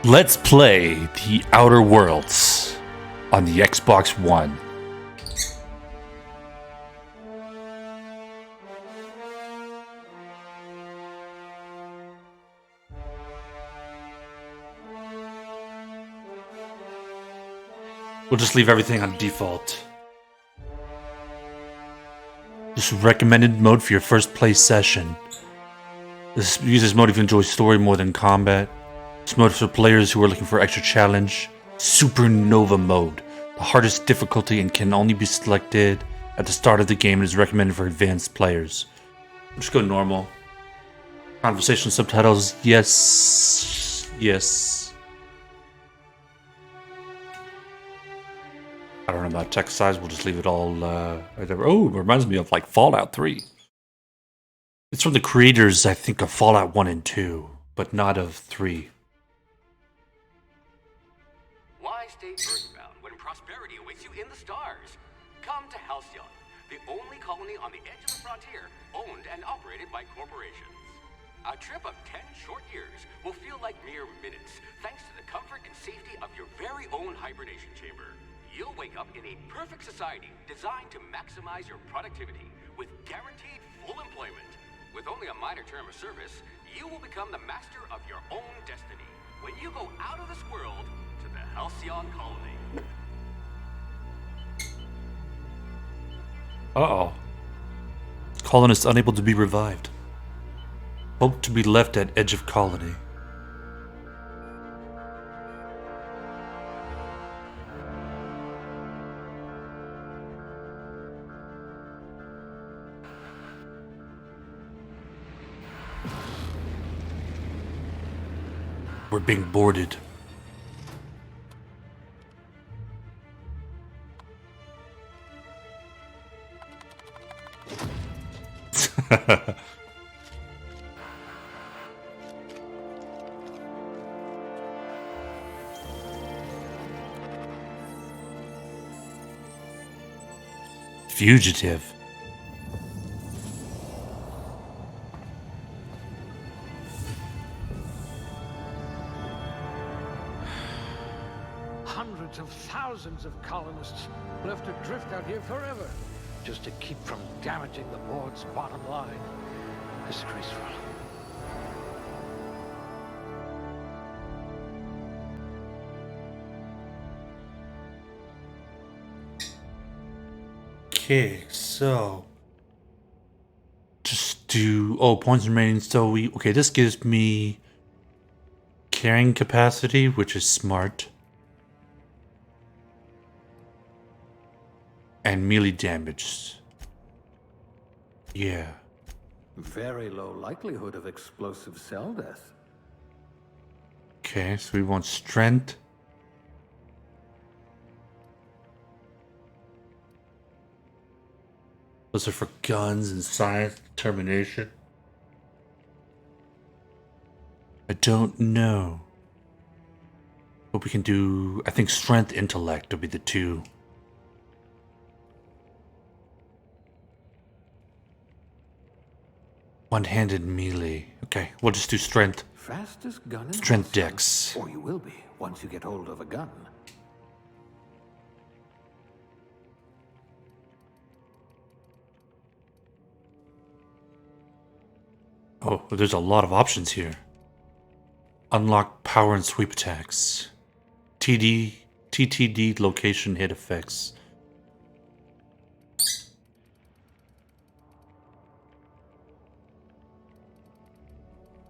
Let's play The Outer Worlds on the Xbox One. We'll just leave everything on default. This recommended mode for your first play session. This uses mode if you enjoy story more than combat. This mode is for players who are looking for extra challenge. Supernova Mode. The hardest difficulty and can only be selected at the start of the game and is recommended for advanced players. We'll just go normal. Conversational subtitles, yes. Yes. I don't know about text size, we'll just leave it all right there. Oh, it reminds me of like Fallout 3. It's from the creators, I think, of Fallout 1 and 2, but not of 3. Why stay earthbound when prosperity awaits you in the stars? Come to Halcyon, the only colony on the edge of the frontier, owned and operated by corporations. A trip of 10 short years will feel like mere minutes, thanks to the comfort and safety of your very own hibernation chamber. You'll wake up in a perfect society designed to maximize your productivity with guaranteed full employment. With only a minor term of service, you will become the master of your own destiny when you go out of this world to the Halcyon colony. Uh-oh. Colonist unable to be revived. Hope to be left at edge of colony. We're being boarded. Fugitive. Hundreds of thousands of colonists left adrift out here forever, just to keep from damaging the board's bottom line. Disgraceful. Okay, so just do points remaining. So this gives me carrying capacity, which is smart. And melee damage. Yeah. Very low likelihood of explosive cell death. Okay, so we want strength. Those are for guns and science, determination. I don't know. But we can do, I think strength, intellect will be the two. One-handed melee. Okay, we'll just do strength. Fastest gun in Strength Halcyon, dex. or you will be once you get hold of a gun. Oh, there's a lot of options here. Unlock power and sweep attacks. TTD location hit effects.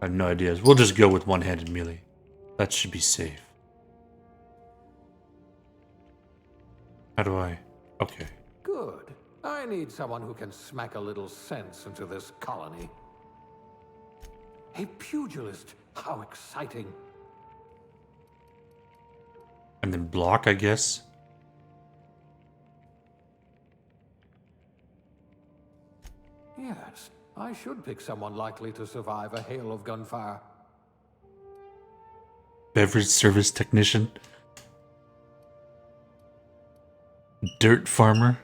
I have no ideas. We'll just go with one-handed melee. That should be safe. How do I? Okay. Good. I need someone who can smack a little sense into this colony. A pugilist. How exciting. And then block, I guess. Yes, I should pick someone likely to survive a hail of gunfire. Beverage service technician. Dirt farmer.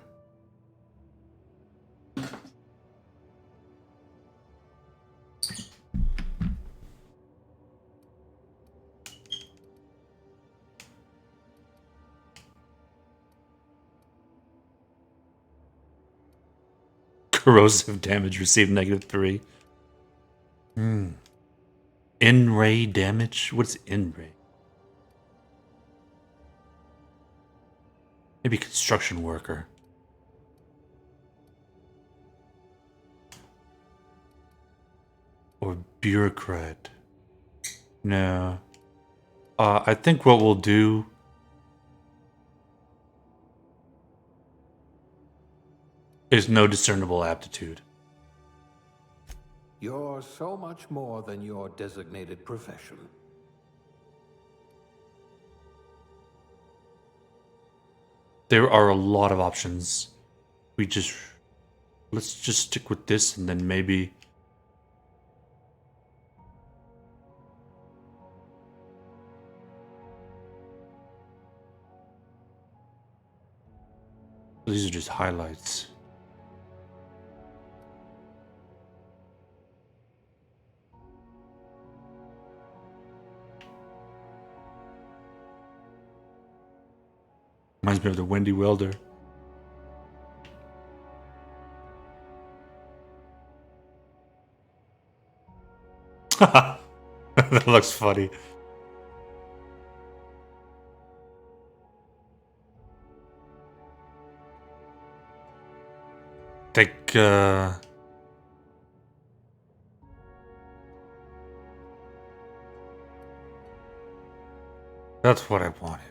Corrosive damage received -3. In-ray damage? What's in-ray? Maybe construction worker. Or bureaucrat. No. I think what we'll do... is no discernible aptitude. You're so much more than your designated profession. There are a lot of options. Let's just stick with this and then maybe... These are just highlights. Reminds me of the Wendy Welder. That looks funny. Think, that's what I wanted.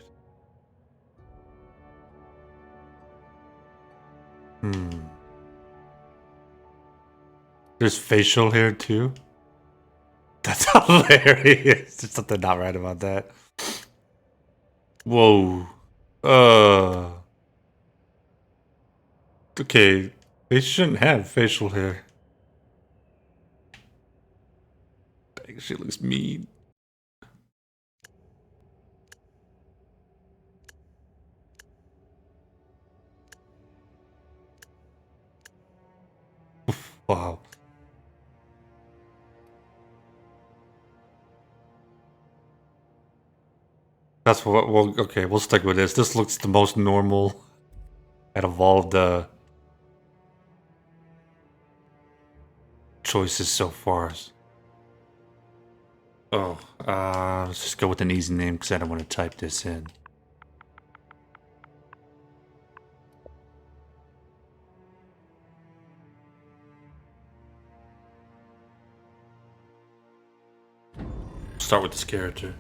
There's facial hair too? That's hilarious. There's something not right about that. Whoa. Okay. They shouldn't have facial hair. Dang, she looks mean. Wow. That's what, well, okay, we'll stick with this. This looks the most normal out of all the choices so far. Oh, let's just go with an easy name because I don't want to type this in. Start with this character.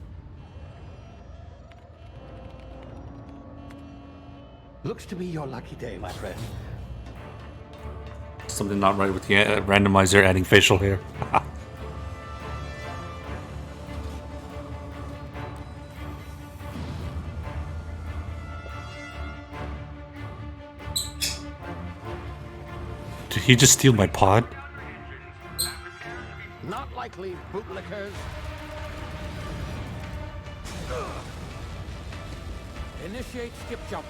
Looks to be your lucky day, my friend. Something not right with the randomizer adding facial hair. Did he just steal my pod? Not likely, bootlickers. Initiate skip jump.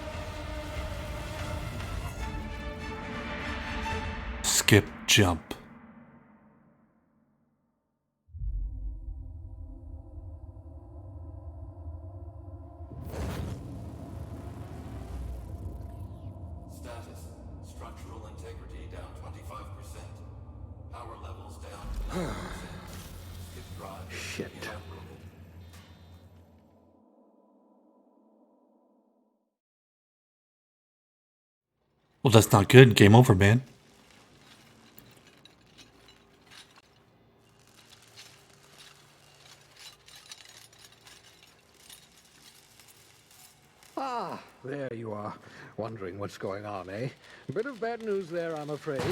Skip jump. Status. Structural integrity down 25%. Power levels down 20%. Skip drive. Shit. Well, that's not good. Game over, man. Ah, there you are. Wondering what's going on, eh? Bit of bad news there, I'm afraid.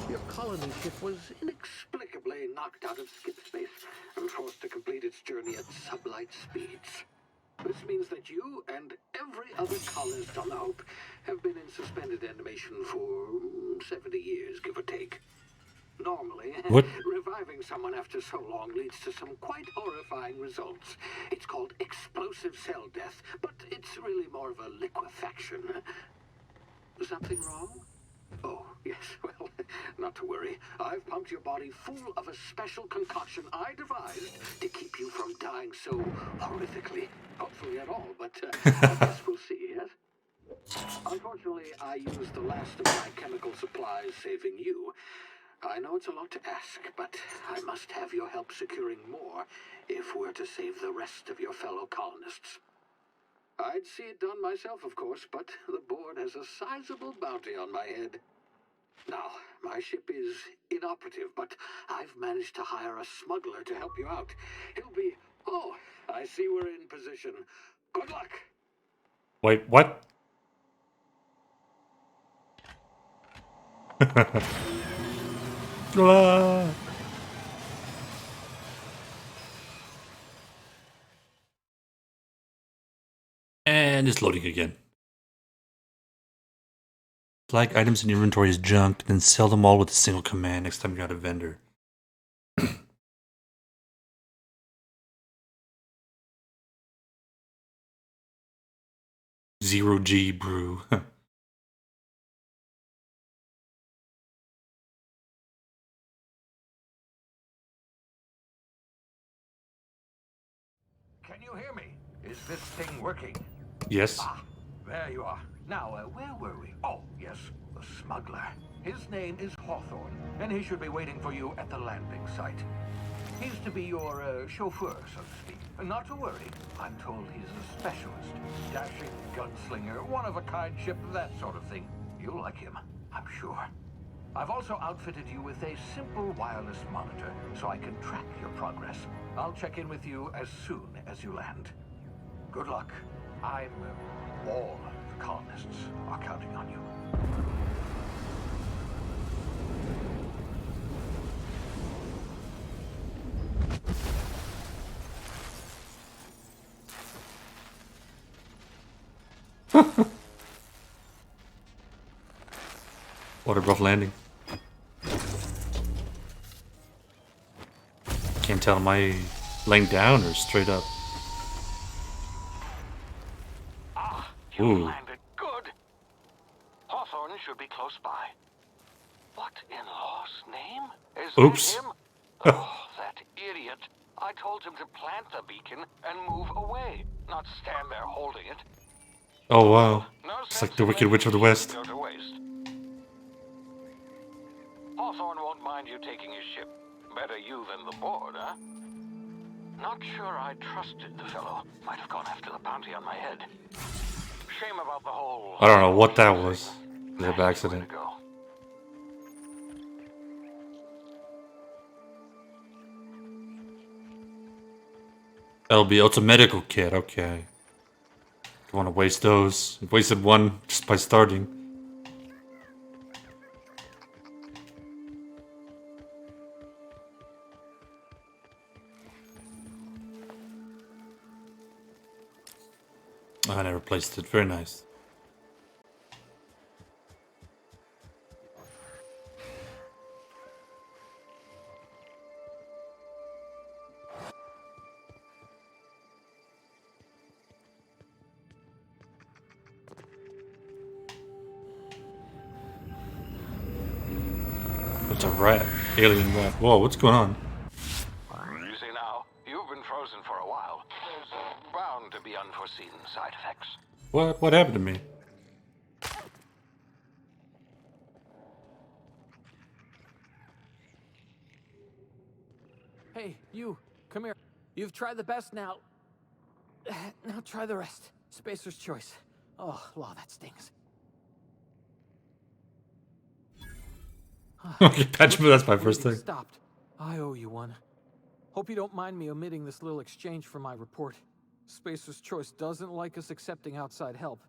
Your colony ship was inexplicably knocked out of skip space and forced to complete its journey at sublight speeds. This means that you and every other colonist on the Hope have been in suspended animation for 70 years, give or take. Normally, What? reviving someone after so long leads to some quite horrifying results. It's called explosive cell death, but it's really more of a liquefaction. Something wrong? Oh, yes, well, not to worry. I've pumped your body full of a special concoction I devised to keep you from dying so horrifically. Hopefully at all, but I guess we'll see, yes? Unfortunately, I used the last of my chemical supplies saving you. I know it's a lot to ask, but I must have your help securing more if we're to save the rest of your fellow colonists. I'd see it done myself, of course, but the board has a sizable bounty on my head. Now, my ship is inoperative, but I've managed to hire a smuggler to help you out. He'll be... Oh, I see we're in position. Good luck! Wait, what? Ah. And it's loading again. Flag items in your inventory as junk, then sell them all with a single command next time you're at a vendor. Zero G brew. Can you hear me? Is this thing working? Yes. Ah, there you are. Now, where were we? Oh, yes, the smuggler. His name is Hawthorne, and he should be waiting for you at the landing site. He's to be your chauffeur, so to speak. Not to worry. I'm told he's a specialist. Dashing gunslinger, one-of-a-kind ship, that sort of thing. You'll like him, I'm sure. I've also outfitted you with a simple wireless monitor, so I can track your progress. I'll check in with you as soon as you land. Good luck. All the colonists are counting on you. What a rough landing. Can't tell, am I laying down or straight up? Ah, you Ooh. landed good. Hawthorne should be close by. What in law's name? Is Oops. that him? Oh, that idiot. I told him to plant the beacon and move away, not stand there holding it. Oh wow. No It's sense like the in Wicked letting Witch of the these West. go to waste. Hawthorne won't mind you taking his ship. Better you than the board, huh? Not sure I trusted the fellow. Might have gone after the bounty on my head. Shame about the whole... I don't know what that was. The Nasty way accident. to go. LB, it's a medical kit, okay. Don't want to waste those. I wasted one just by starting. I never placed it. Very nice. It's a rat. Alien rat. Whoa, what's going on? You see now, you've been frozen for a while. There's bound to be unforeseen side effects. What happened to me? Hey, you, come here. You've tried the best now. Now try the rest. Spacer's choice. Oh, law, that stings. Okay, patch me, that's my first thing. Stopped. I owe you one. Hope you don't mind me omitting this little exchange from my report. Spacer's choice doesn't like us accepting outside help.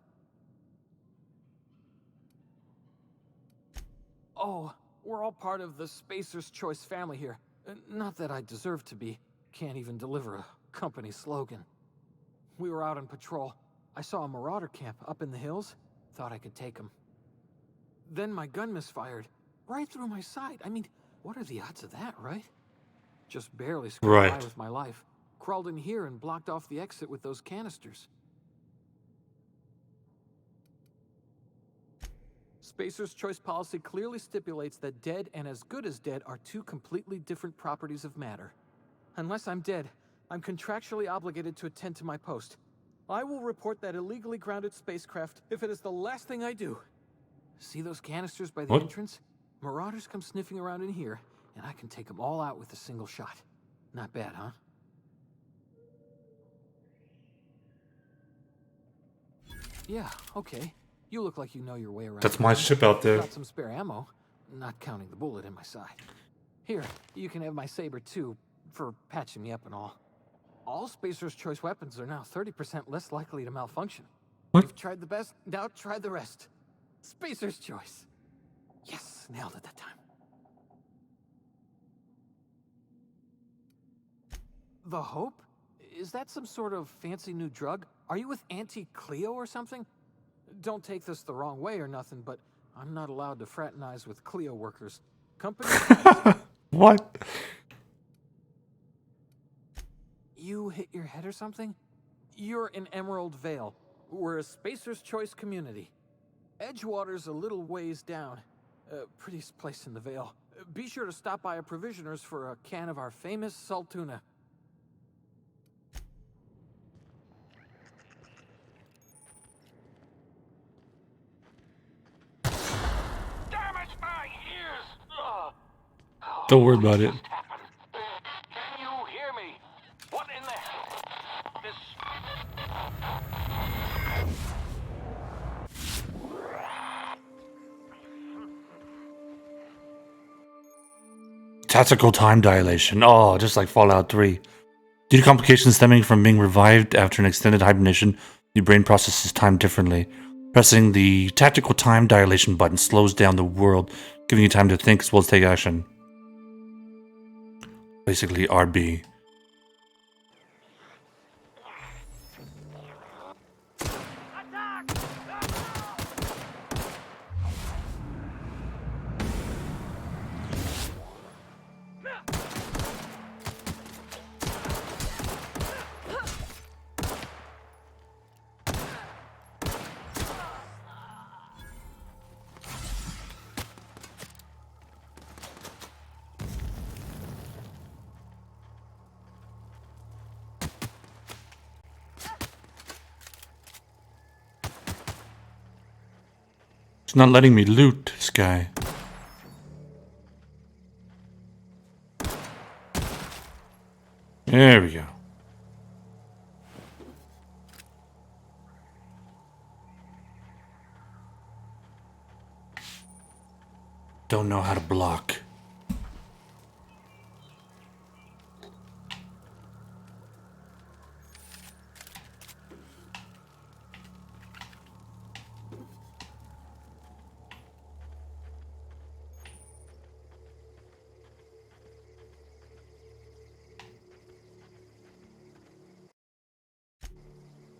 Oh, we're all part of the Spacer's Choice family here. Not that I deserve to be. Can't even deliver a company slogan. We were out on patrol. I saw a marauder camp up in the hills. Thought I could take them. Then my gun misfired. Right through my side. I mean, what are the odds of that, right? Just barely scraped by Right. with my life. Crawled in here and blocked off the exit with those canisters. Spacer's Choice policy clearly stipulates that dead and as good as dead are two completely different properties of matter. Unless I'm dead, I'm contractually obligated to attend to my post. I will report that illegally grounded spacecraft if it is the last thing I do. See those canisters by the What? entrance? Marauders come sniffing around in here, and I can take them all out with a single shot. Not bad, huh? Yeah, okay. You look like you know your way around. That's my town. ship out there. Got some spare ammo, not counting the bullet in my side. Here, you can have my saber too, for patching me up and all. All Spacer's Choice weapons are now 30% less likely to malfunction. What? You've tried the best, now try the rest. Spacer's Choice. Yes, nailed it that time. The Hope? Is that some sort of fancy new drug? Are you with Auntie Cleo or something? Don't take this the wrong way or nothing, but I'm not allowed to fraternize with Cleo workers. Company. What? You hit your head or something? You're in Emerald Vale. We're a Spacer's Choice community. Edgewater's a little ways down. Prettiest place in the Vale. Be sure to stop by a provisioner's for a can of our famous salt tuna. Damage my ears! Don't worry about it. Can you hear me? What in the hell? This... Tactical time dilation. Oh, just like Fallout 3. Due to complications stemming from being revived after an extended hibernation, your brain processes time differently. Pressing the tactical time dilation button slows down the world, giving you time to think as well as take action. Basically, RB. It's not letting me loot this guy. There we go. Don't know how to block.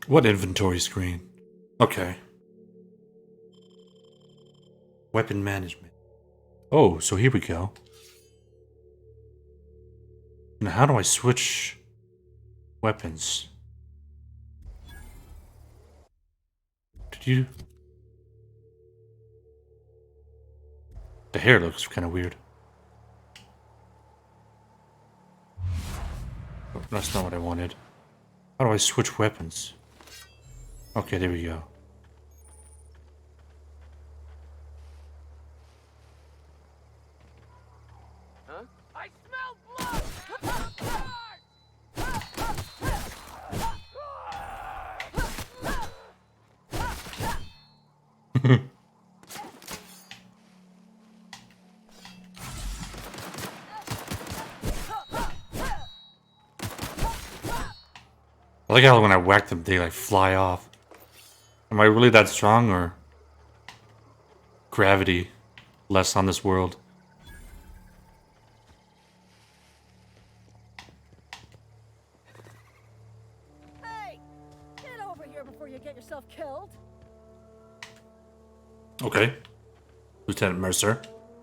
What inventory screen? Okay. Weapon management. Oh, so here we go. Now how do I switch weapons? Did you... The hair looks kind of weird. Oh, that's not what I wanted. How do I switch weapons? Okay, there we go. Huh? I smell blood! I like how when I whack them, they like fly off. Am I really that strong, or gravity less on this world? Hey! Get over here before you get yourself killed. Okay. Lieutenant Mercer.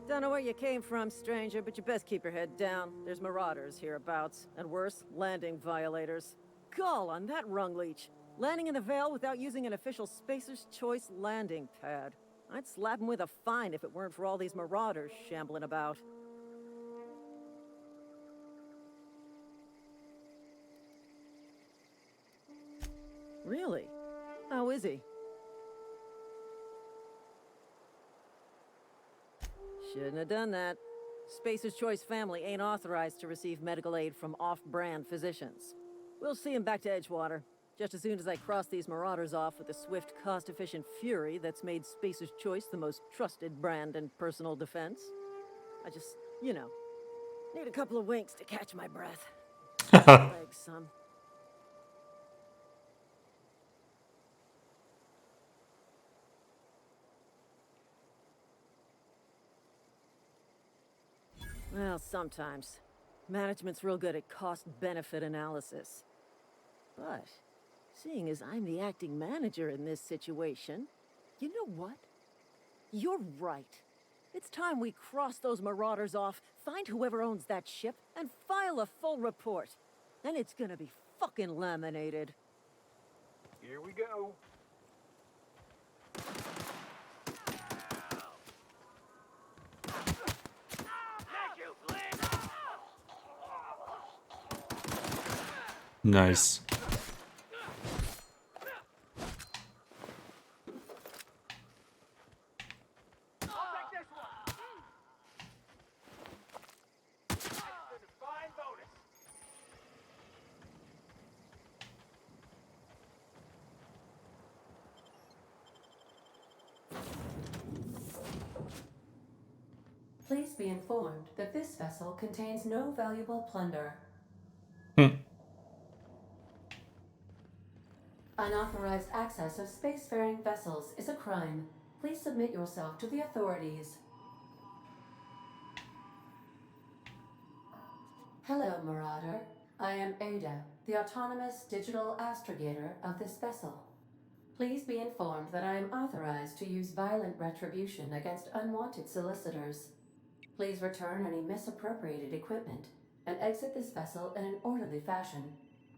Don't know where you came from, stranger, but you best keep your head down. There's marauders hereabouts, and worse, landing violators. Gall on that rung leech. Landing in the Vale without using an official Spacer's Choice landing pad. I'd slap him with a fine if it weren't for all these marauders shambling about. Really? How is he? Shouldn't have done that. Spacer's Choice family ain't authorized to receive medical aid from off-brand physicians. We'll see him back to Edgewater, just as soon as I cross these marauders off with the swift, cost-efficient fury that's made Spacer's Choice the most trusted brand in personal defense. I just, you know, need a couple of winks to catch my breath. Legs, son. Well, sometimes. Management's real good at cost-benefit analysis. But, seeing as I'm the acting manager in this situation, you know what? You're right. It's time we cross those marauders off, find whoever owns that ship, and file a full report. Then it's gonna be fucking laminated. Here we go. Nice. Please be informed that this vessel contains no valuable plunder. Unauthorized access of spacefaring vessels is a crime. Please submit yourself to the authorities. Hello, Marauder. I am Ada, the autonomous digital astrogator of this vessel. Please be informed that I am authorized to use violent retribution against unwanted solicitors. Please return any misappropriated equipment and exit this vessel in an orderly fashion.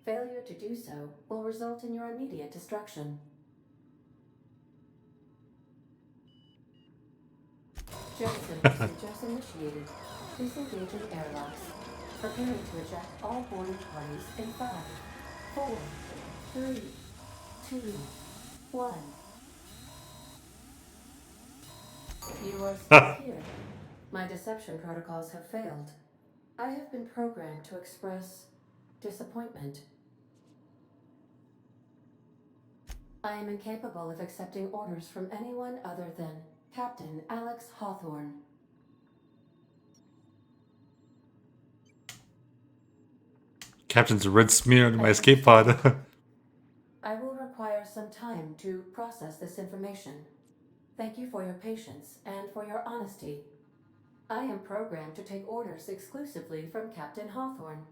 Failure to do so will result in your immediate destruction. Jettison procedures initiated. Please engage in airlocks. Preparing to eject all boarding parties in 5, 4, 3, 2, 1. You are still here. My deception protocols have failed. I have been programmed to express disappointment. I am incapable of accepting orders from anyone other than Captain Alex Hawthorne. Captain's a red smear in my escape pod. I will require some time to process this information. Thank you for your patience and for your honesty. I am programmed to take orders exclusively from Captain Hawthorne.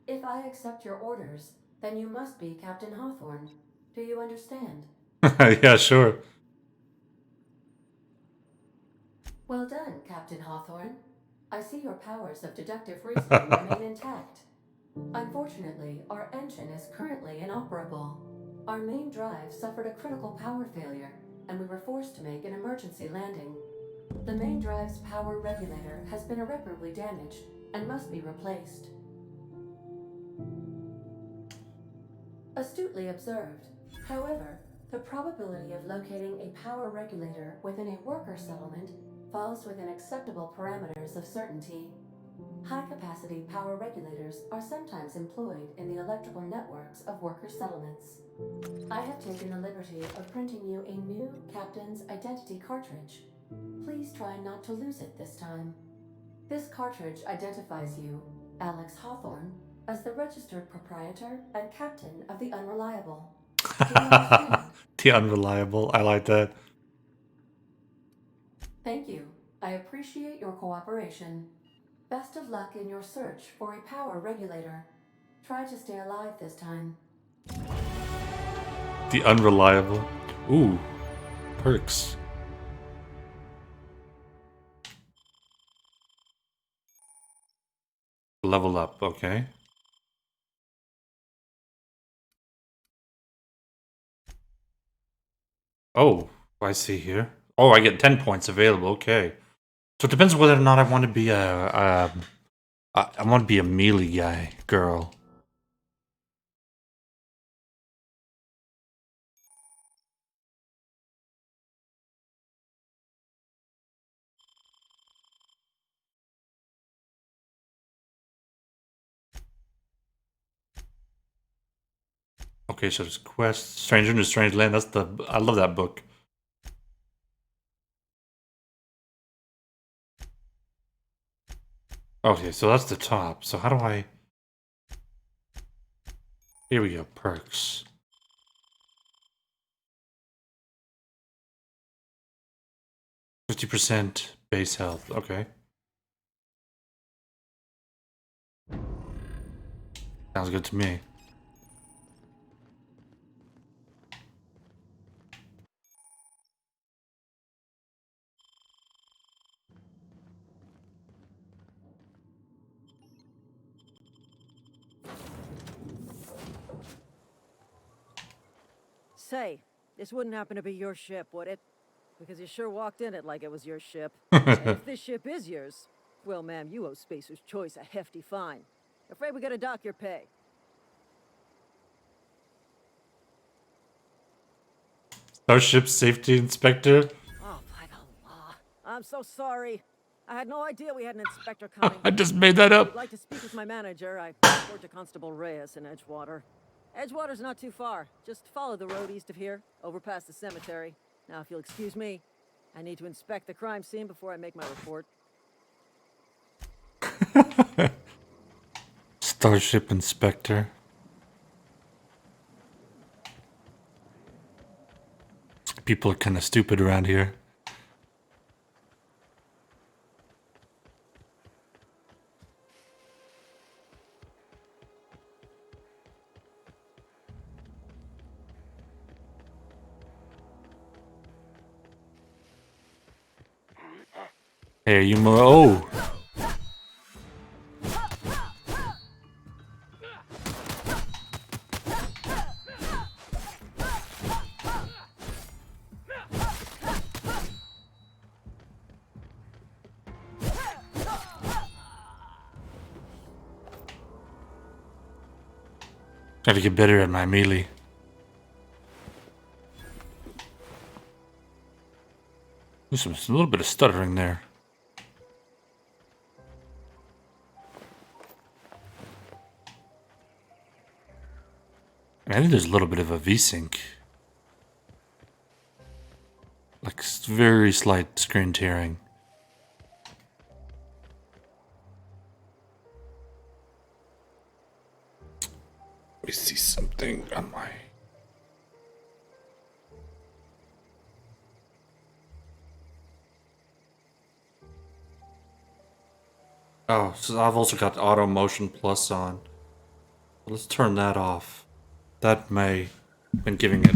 If I accept your orders, then you must be Captain Hawthorne. Do you understand? Yeah, sure. Well done, Captain Hawthorne. I see your powers of deductive reasoning remain intact. Unfortunately, our engine is currently inoperable. Our main drive suffered a critical power failure, and we were forced to make an emergency landing. The main drive's power regulator has been irreparably damaged and must be replaced. Astutely observed. However, the probability of locating a power regulator within a worker settlement falls within acceptable parameters of certainty. High-capacity power regulators are sometimes employed in the electrical networks of worker settlements. I have taken the liberty of printing you a new Captain's Identity cartridge. Please try not to lose it this time. This cartridge identifies you, Alex Hawthorne, as the registered proprietor and captain of the Unreliable. Do you understand? The Unreliable. I like that. Thank you. I appreciate your cooperation. Best of luck in your search for a power regulator. Try to stay alive this time. The Unreliable. Ooh. Perks. Level up, okay. Oh, I see here. Oh, I get 10 points available, okay. So it depends whether or not I want to be I want to be a melee guy, girl. Okay, so there's Quest, Stranger in a Strange Land. I love that book. Okay, so that's the top. So how do I... Here we go, perks. 50% base health, okay. Sounds good to me. Say, this wouldn't happen to be your ship, would it? Because you sure walked in it like it was your ship. And if this ship is yours, well, ma'am, you owe Spacer's Choice a hefty fine. Afraid we gotta dock your pay. Starship Safety Inspector? Oh, by the law. I'm so sorry. I had no idea we had an inspector coming. I just made that up. I'd like to speak with my manager. I report to Constable Reyes in Edgewater. Edgewater's not too far. Just follow the road east of here, over past the cemetery. Now, if you'll excuse me, I need to inspect the crime scene before I make my report. Starship Inspector. People are kind of stupid around here. Hey, you oh! Gotta get better at my melee. There's a little bit of stuttering there. I think there's a little bit of a V-sync. Like very slight screen tearing. Let me see something on my... Oh, so I've also got Auto Motion Plus on. Let's turn that off. That may have been giving it...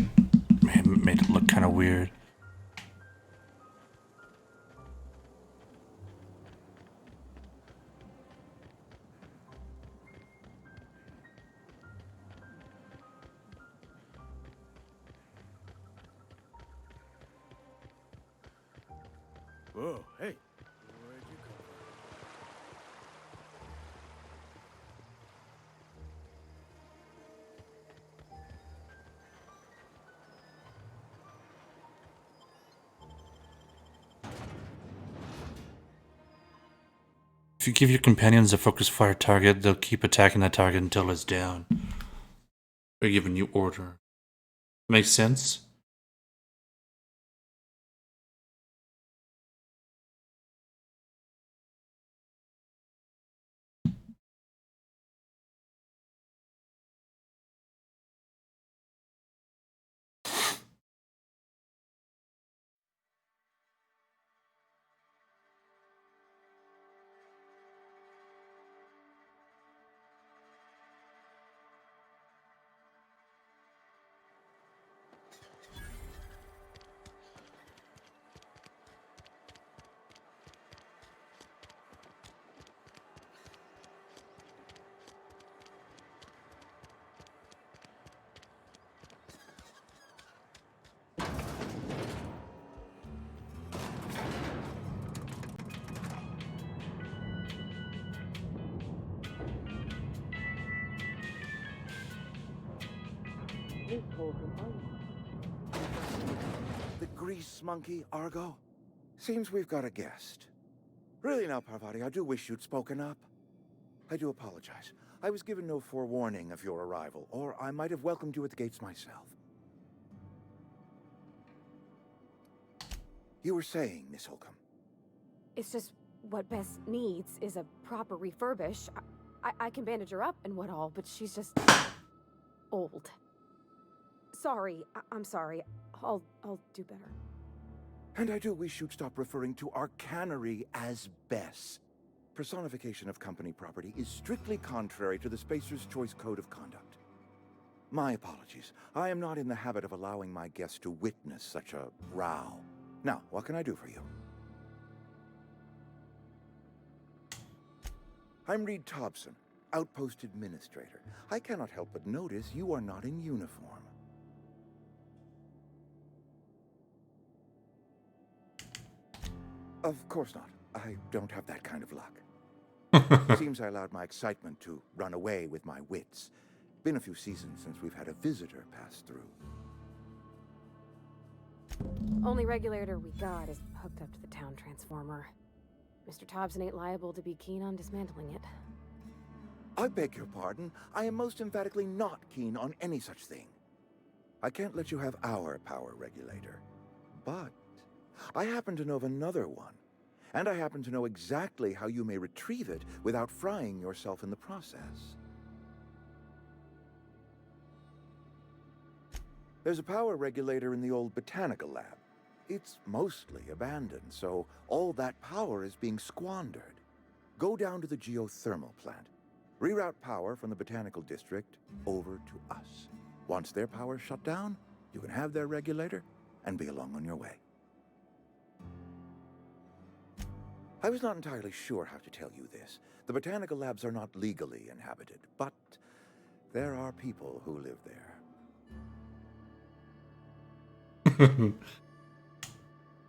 made it look kind of weird. Whoa, hey. Where'd you come If you give your companions a focus fire target, they'll keep attacking that target until it's down. Or give a new order. Makes sense? The grease monkey, Argo? Seems we've got a guest. Really now, Parvati, I do wish you'd spoken up. I do apologize. I was given no forewarning of your arrival, or I might have welcomed you at the gates myself. You were saying, Miss Holcomb. It's just what Bess needs is a proper refurbish. I can bandage her up and what all, but she's just old. Sorry, I'm sorry. I'll do better. And I do wish you'd stop referring to our cannery as Bess. Personification of company property is strictly contrary to the Spacer's Choice Code of Conduct. My apologies. I am not in the habit of allowing my guests to witness such a row. Now, what can I do for you? I'm Reed Thompson, Outpost Administrator. I cannot help but notice you are not in uniform. Of course not. I don't have that kind of luck. Seems I allowed my excitement to run away with my wits. Been a few seasons since we've had a visitor pass through. Only regulator we got is hooked up to the town transformer. Mr. Thompson ain't liable to be keen on dismantling it. I beg your pardon. I am most emphatically not keen on any such thing. I can't let you have our power regulator. But I happen to know of another one. And I happen to know exactly how you may retrieve it without frying yourself in the process. There's a power regulator in the old botanical lab. It's mostly abandoned, so all that power is being squandered. Go down to the geothermal plant. Reroute power from the botanical district over to us. Once their power's shut down, you can have their regulator and be along on your way. I was not entirely sure how to tell you this. The botanical labs are not legally inhabited, but there are people who live there.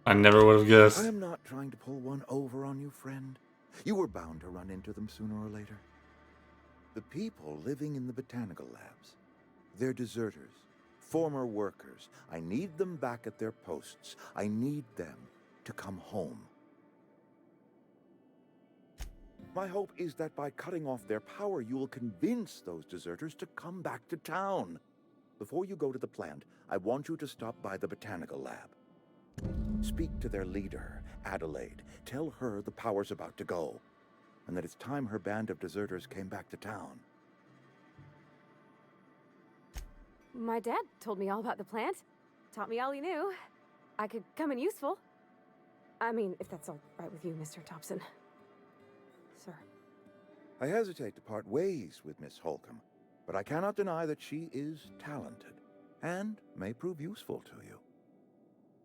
I never would have guessed. I am not trying to pull one over on you, friend. You were bound to run into them sooner or later. The people living in the botanical labs, they're deserters, former workers. I need them back at their posts. I need them to come home. My hope is that by cutting off their power, you will convince those deserters to come back to town. Before you go to the plant, I want you to stop by the botanical lab. Speak to their leader, Adelaide. Tell her the power's about to go, and that it's time her band of deserters came back to town. My dad told me all about the plant. Taught me all he knew. I could come in useful. I mean, if that's all right with you, Mr. Thompson. Sir. I hesitate to part ways with Miss Holcomb, but I cannot deny that she is talented and may prove useful to you.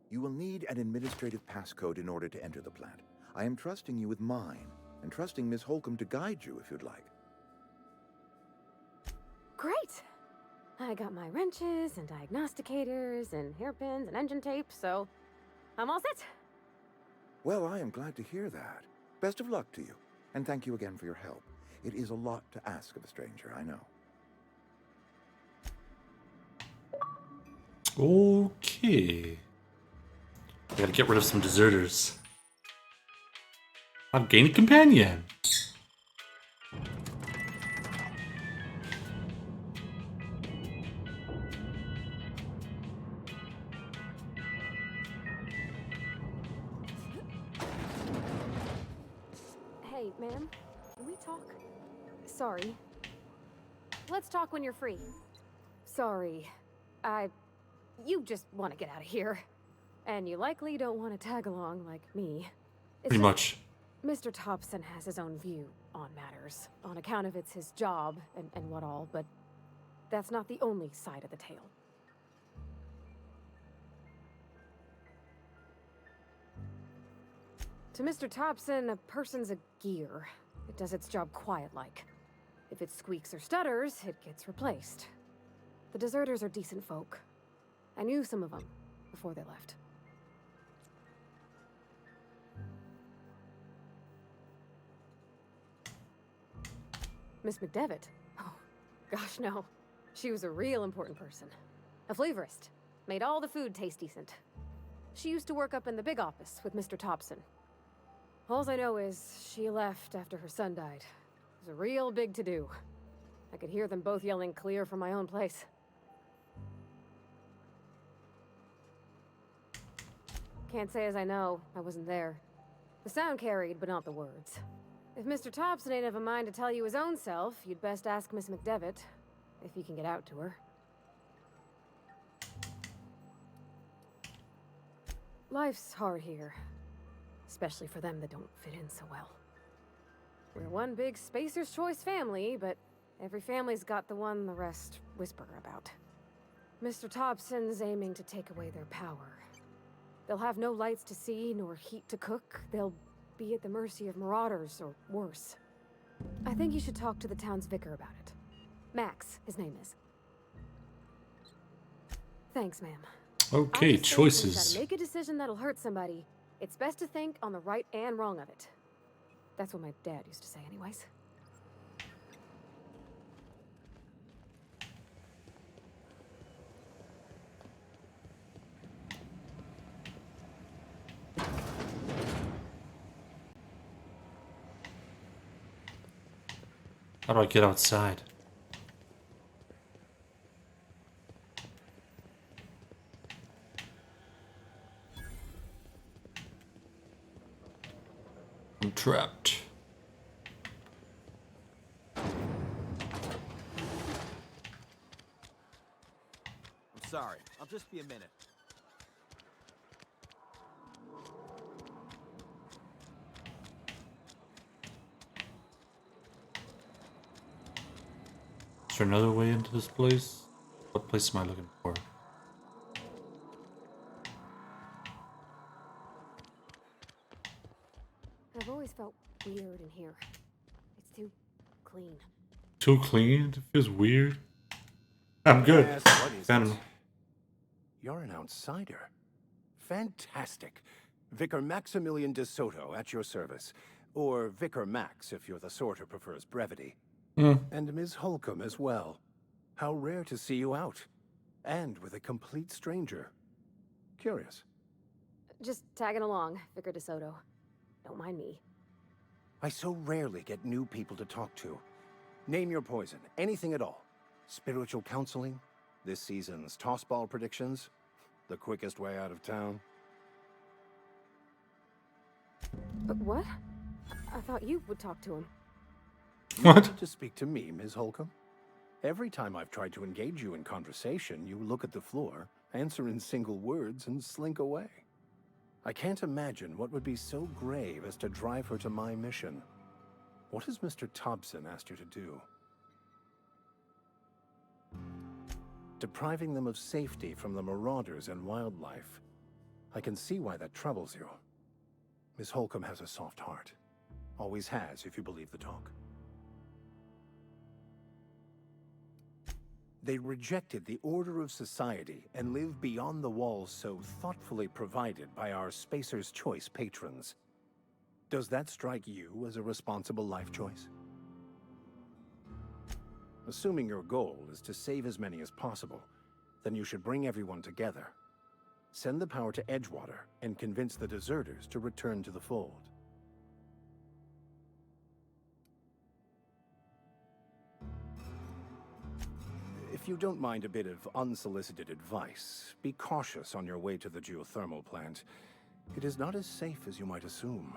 You will need an administrative passcode in order to enter the plant. I am trusting you with mine, and trusting Miss Holcomb to guide you if you'd like. Great! I got my wrenches and diagnosticators and hairpins and engine tape, so I'm all set. Well, I am glad to hear that. Best of luck to you, and thank you again for your help. It is a lot to ask of a stranger, I know. Okay. I gotta get rid of some deserters. I've gained a companion. Hey, ma'am, can we talk? Sorry. Let's talk when you're free. Sorry. You just want to get out of here. And you likely don't want to tag along like me. It's Pretty much. Mr. Thompson has his own view on matters, on account of it's his job and what all, but that's not the only side of the tale. To Mr. Thompson, a person's a gear. It does its job quiet-like. If it squeaks or stutters, it gets replaced. The deserters are decent folk. I knew some of them before they left. Miss McDevitt? Oh, gosh, no. She was a real important person. A flavorist. Made all the food taste decent. She used to work up in the big office with Mr. Thompson. All I know is she left after her son died. It was a real big to-do. I could hear them both yelling clear from my own place. Can't say as I know. I wasn't there. The sound carried, but not the words. If Mr. Thompson ain't of a mind to tell you his own self, you'd best ask Miss McDevitt, if you can get out to her. Life's hard here, especially for them that don't fit in so well. We're one big Spacer's Choice family, but every family's got the one the rest whisper about. Mr. Thompson's aiming to take away their power. They'll have no lights to see, nor heat to cook. They'll be at the mercy of marauders, or worse. I think you should talk to the town's vicar about it. Max, his name is. Thanks, ma'am. Okay, choices. If you gotta make a decision that'll hurt somebody, it's best to think on the right and wrong of it. That's what my dad used to say anyways. How do I get outside? I'm trapped. I'm sorry. I'll just be a minute. Is there another way into this place? What place am I looking for? I've always felt weird in here. It's too clean. Too clean? It feels weird. I'm good. Yes, what is Found it? him. You're an outsider. Fantastic. Vicar Maximilian de Soto at your service. Or Vicar Max if you're the sort who prefers brevity. And Ms. Holcomb as well. How rare to see you out. And with a complete stranger. Curious. Just tagging along, Vicar DeSoto. Don't mind me. I so rarely get new people to talk to. Name your poison, anything at all. Spiritual counseling, this season's tossball predictions, the quickest way out of town. But what? I thought you would talk to him. What? To speak to me, Ms. Holcomb? Every time I've tried to engage you in conversation, you look at the floor, answer in single words, and slink away. I can't imagine what would be so grave as to drive her to my mission. What has Mr. Thompson asked you to do? Depriving them of safety from the marauders and wildlife. I can see why that troubles you. Miss Holcomb has a soft heart. Always has, if you believe the talk. They rejected the order of society and live beyond the walls so thoughtfully provided by our Spacer's Choice patrons. Does that strike you as a responsible life choice? Assuming your goal is to save as many as possible, then you should bring everyone together. Send the power to Edgewater and convince the deserters to return to the fold. If you don't mind a bit of unsolicited advice, be cautious on your way to the geothermal plant. It is not as safe as you might assume.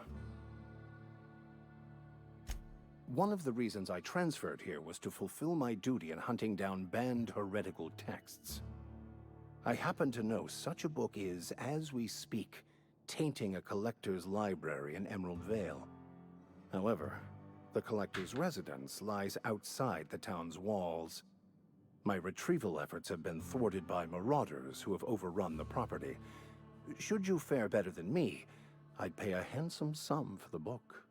One of the reasons I transferred here was to fulfill my duty in hunting down banned heretical texts. I happen to know such a book is, as we speak, tainting a collector's library in Emerald Vale. However, the collector's residence lies outside the town's walls. My retrieval efforts have been thwarted by marauders who have overrun the property. Should you fare better than me, I'd pay a handsome sum for the book.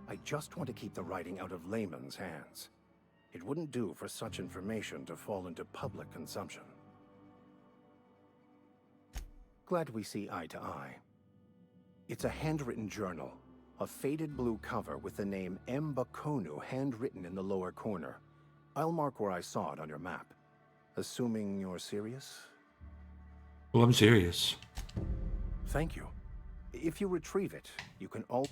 I just want to keep the writing out of layman's hands. It wouldn't do for such information to fall into public consumption. Glad we see eye to eye. It's a handwritten journal, a faded blue cover with the name M. Bakonu handwritten in the lower corner. I'll mark where I saw it on your map. Assuming you're serious? Well, I'm serious. Thank you. If you retrieve it, you can all...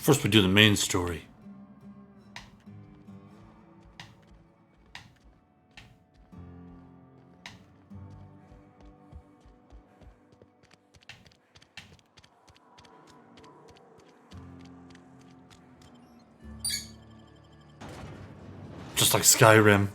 First we do the main story. Just like Skyrim.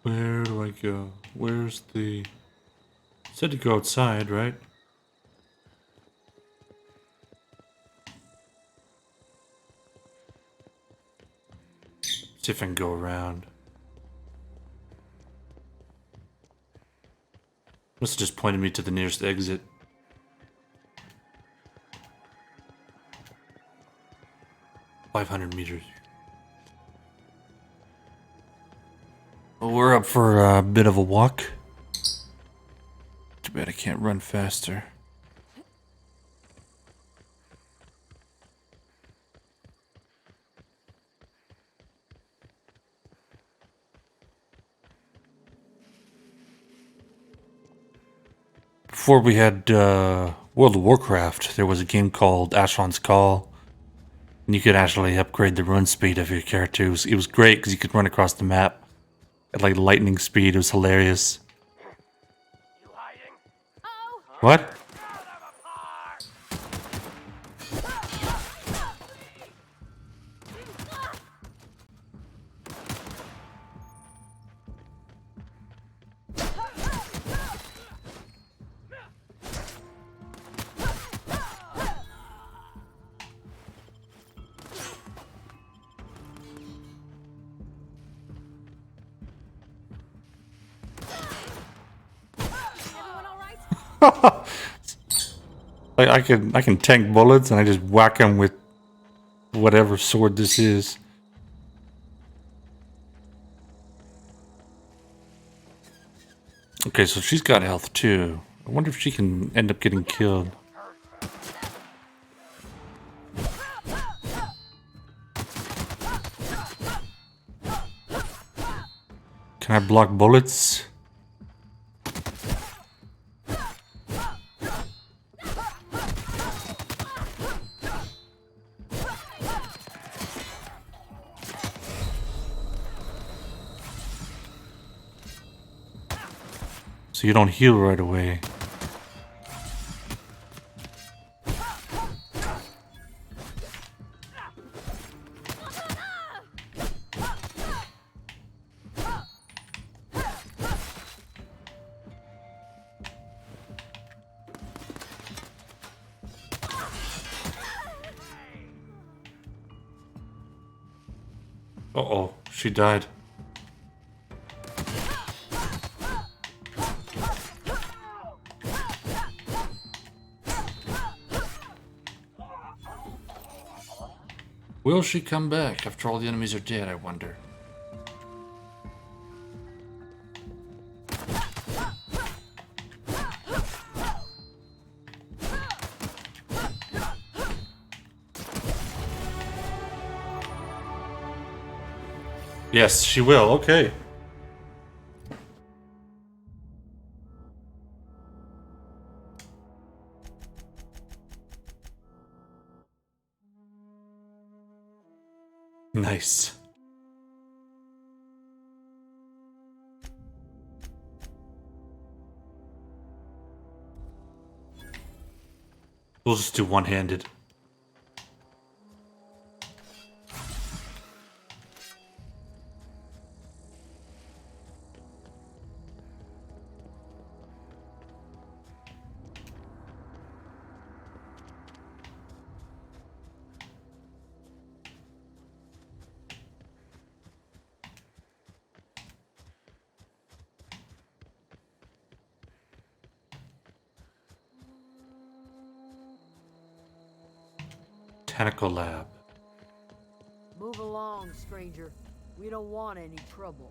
Where do I go? Where's the... Said to go outside, right? See if I can go around. Must have just pointed me to the nearest exit. $500 meters. Well, we're up for a bit of a walk. Too bad I can't run faster. Before we had World of Warcraft, there was a game called Asheron's Call. And you could actually upgrade the run speed of your character. It was great because you could run across the map at like lightning speed. It was hilarious. What? Like I can tank bullets and I just whack them with whatever sword this is. Okay, so she's got health too. I wonder if she can end up getting killed. Can I block bullets? So you don't heal right away. Uh-oh, she died. Will she come back after all the enemies are dead, I wonder? Yes, she will. Okay. Nice. We'll just do one-handed. Botanical lab. Move along, stranger. We don't want any trouble.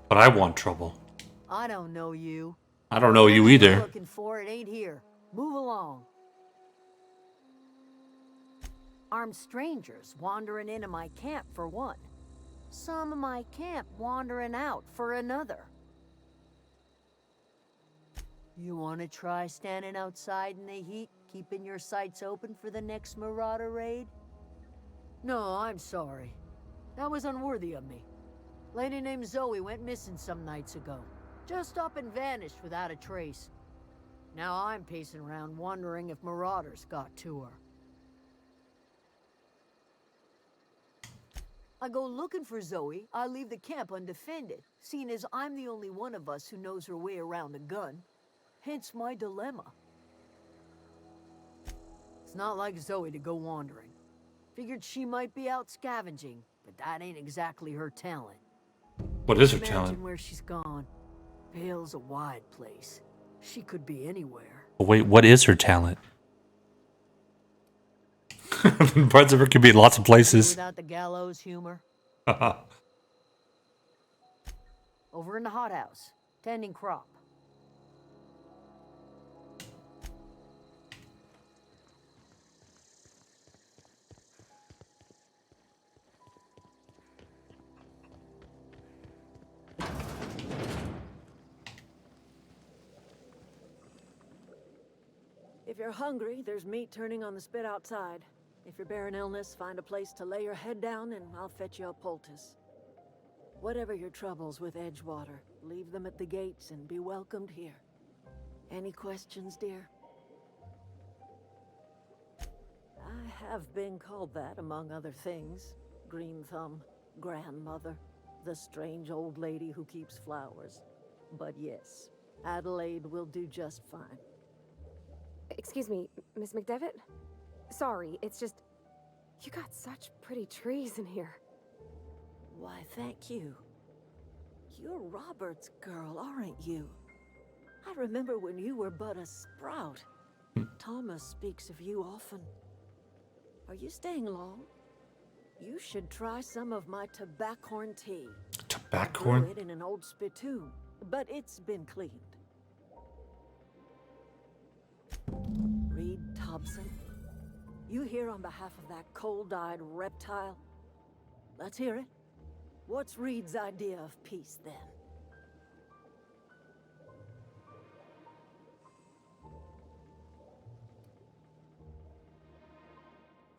But I want trouble. I don't know you. I don't know you What you're either. looking for, it ain't here. Move along. Armed strangers wandering into my camp for one. Some of my camp wandering out for another. You want to try standing outside in the heat, keeping your sights open for the next marauder raid? No, I'm sorry. That was unworthy of me. Lady named Zoe went missing some nights ago. Just up and vanished without a trace. Now I'm pacing around wondering if marauders got to her. I go looking for Zoe, I leave the camp undefended, seeing as I'm the only one of us who knows her way around a gun. Hence my dilemma. It's not like Zoe to go wandering. Figured she might be out scavenging, but that ain't exactly her talent. What is her Imagine talent? where she's gone. Vale's a wide place. She could be anywhere. Oh, wait, what is her talent? Parts of her could be in lots of places. Without the gallows humor. Over in the hothouse, tending crop. If you're hungry, there's meat turning on the spit outside. If you're bearing illness, find a place to lay your head down and I'll fetch you a poultice. Whatever your troubles with Edgewater, leave them at the gates and be welcomed here. Any questions, dear? I have been called that, among other things. Green Thumb, grandmother, the strange old lady who keeps flowers. But yes, Adelaide will do just fine. Excuse me, Miss McDevitt? Sorry, it's just... You got such pretty trees in here. Why, thank you. You're Robert's girl, aren't you? I remember when you were but a sprout. Thomas speaks of you often. Are you staying long? You should try some of my tobaccorn tea. Tobaccorn? I grew it in an old spittoon, but it's been cleaned. Reed Thompson, you here on behalf of that cold-eyed reptile? Let's hear it. What's Reed's idea of peace, then?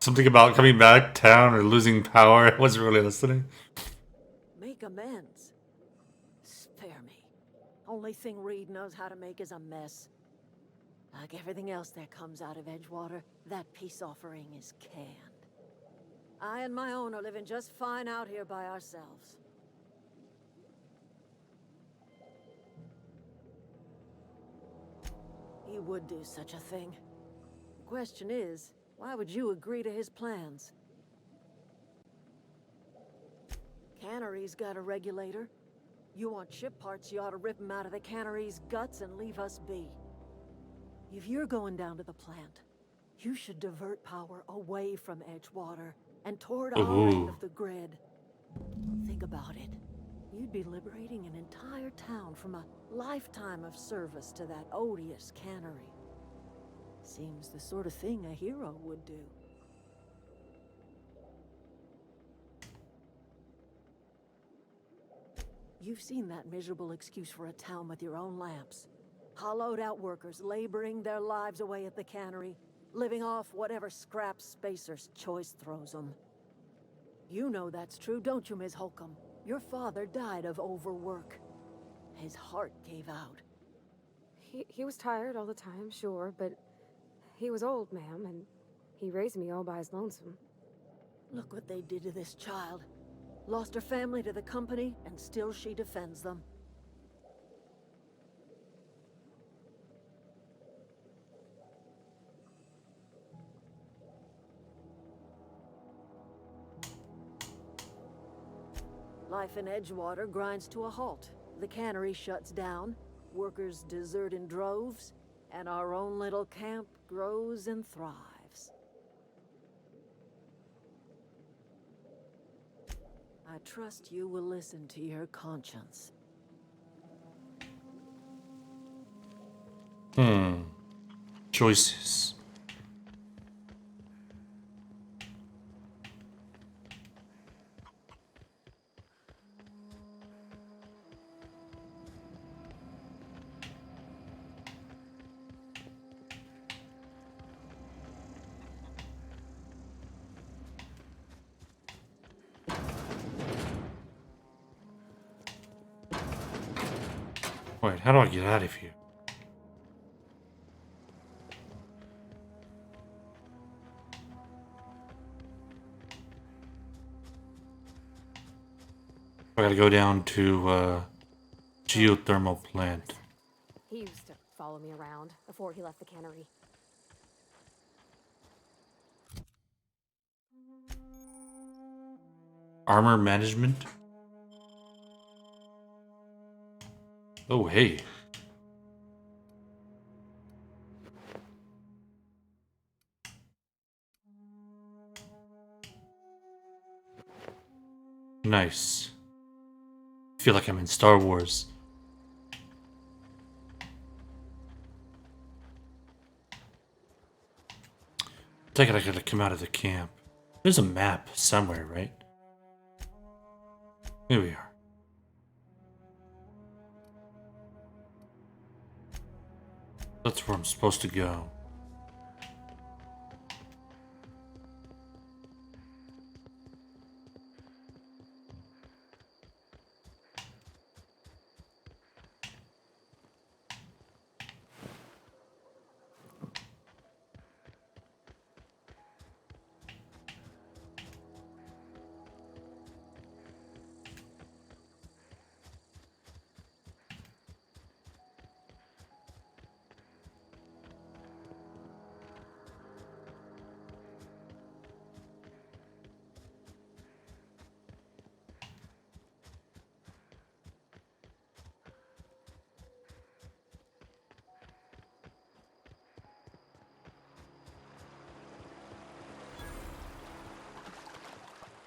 Something about coming back town or losing power. I wasn't really listening. Make amends. Spare me. Only thing Reed knows how to make is a mess. Like everything else that comes out of Edgewater, that peace offering is canned. I and my own are living just fine out here by ourselves. He would do such a thing. The question is, why would you agree to his plans? Cannery's got a regulator. You want ship parts, you ought to rip them out of the cannery's guts and leave us be. If you're going down to the plant, you should divert power away from Edgewater and toward our end of the grid. Think about it. You'd be liberating an entire town from a lifetime of service to that odious cannery. Seems the sort of thing a hero would do. You've seen that miserable excuse for a town with your own lamps. Hollowed out workers laboring their lives away at the cannery, living off whatever scraps Spacer's choice throws them. You know that's true, don't you, Ms. Holcomb? Your father died of overwork. His heart gave out. He was tired all the time, sure, but he was old, ma'am, and he raised me all by his lonesome. Look what they did to this child. Lost her family to the company, and still she defends them. Life in Edgewater grinds to a halt. The cannery shuts down, workers desert in droves, and our own little camp grows and thrives. I trust you will listen to your conscience. Choices. Wait, how do I get out of here? I gotta go down to geothermal plant. He used to follow me around before he left the cannery. Armor management. Oh, hey. Nice. I feel like I'm in Star Wars. Take it I gotta come out of the camp. There's a map somewhere, right? Here we are. That's where I'm supposed to go.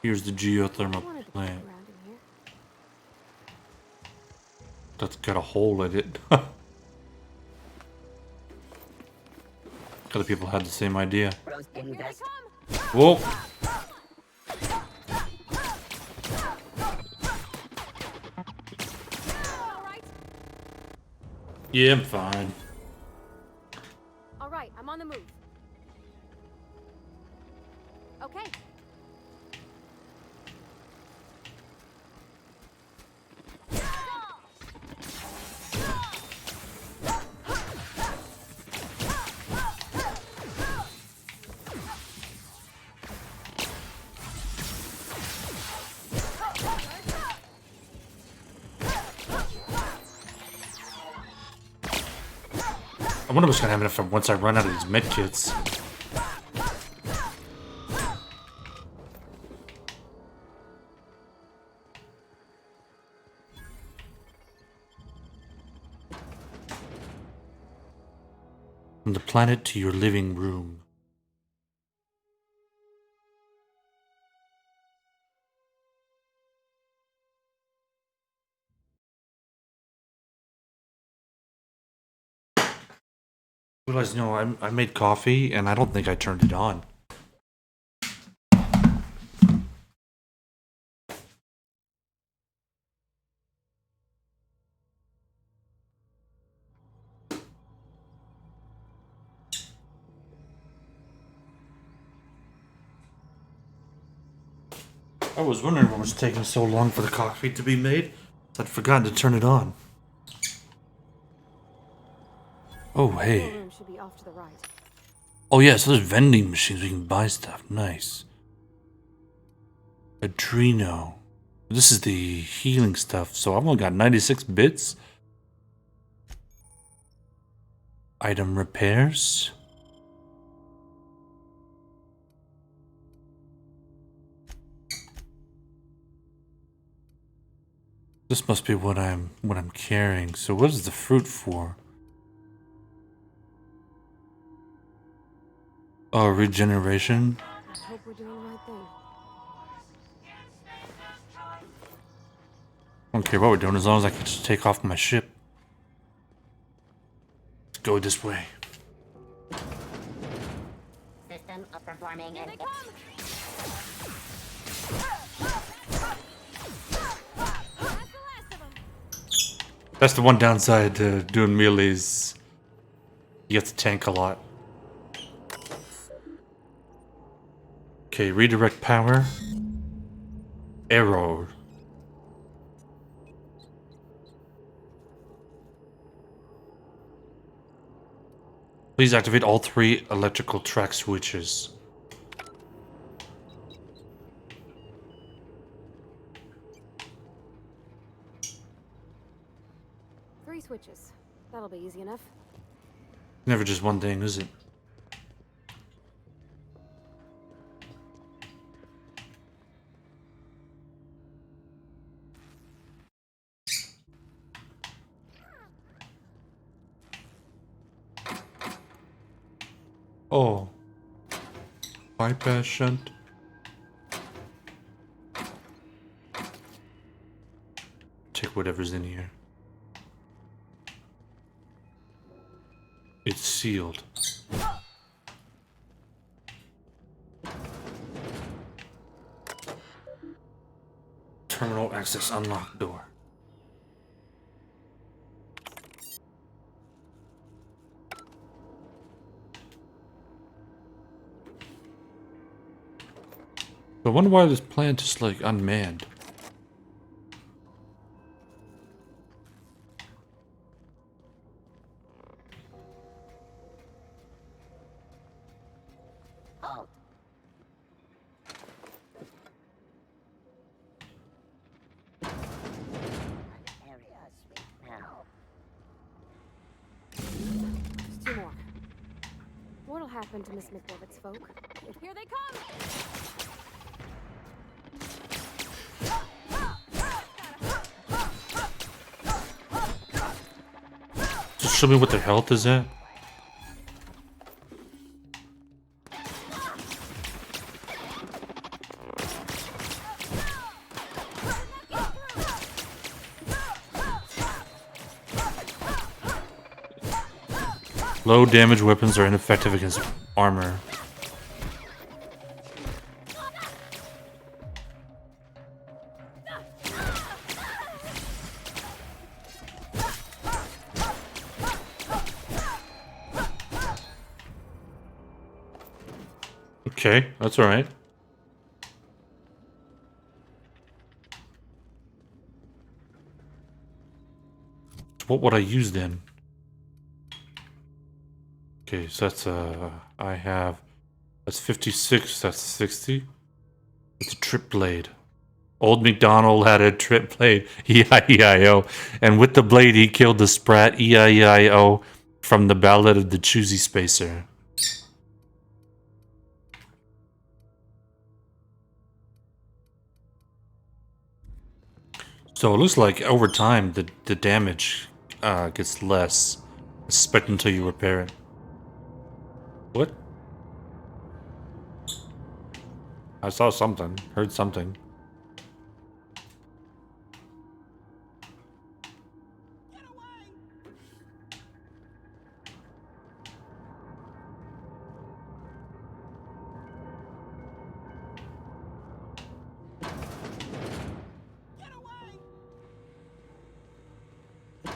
Here's the geothermal plant. That's got a hole in it. Other people had the same idea. Whoa! Yeah, I'm fine. All right, I'm on the move. Okay. I wonder what's gonna happen if once I run out of these medkits. From the planet to your living room. Realize, no, I made coffee and I don't think I turned it on. I was wondering what was taking so long for the coffee to be made. I'd forgotten to turn it on. Oh, hey. Room should be off to the right. Oh, yeah, so there's vending machines. We can buy stuff. Nice. Adreno. This is the healing stuff. So I've only got 96 bits. Item repairs. This must be what I'm carrying. So what is the fruit for? Oh, regeneration. I hope we're doing the right thing. care what we're doing as long as I can just take off my ship. Let's go this way. System of performing. Here they come! That's the one downside to doing melees. You have to tank a lot. Okay, redirect power. Arrow. Please activate all 3 electrical track switches. Three switches. That'll be easy enough. Never just one thing, is it? Oh. Bypass shunt. Check whatever's in here. It's sealed. Terminal access unlocked door. I wonder why this plant is like unmanned. Halt. Area speak now. Just 2 more. What'll happen to Miss McDevitt's folk? Here they come! Just show me what their health is at. Low damage weapons are ineffective against armor. Okay, that's alright. What would I use then? Okay, so that's I have, that's 56, that's 60. It's a trip blade. Old MacDonald had a trip blade, E-I-E-I-O. And with the blade he killed the sprat, E-I-E-I-O, from the Ballad of the Choosy Spacer. So it looks like over time the damage gets less. Suspect until you repair it. What? I saw something, heard something.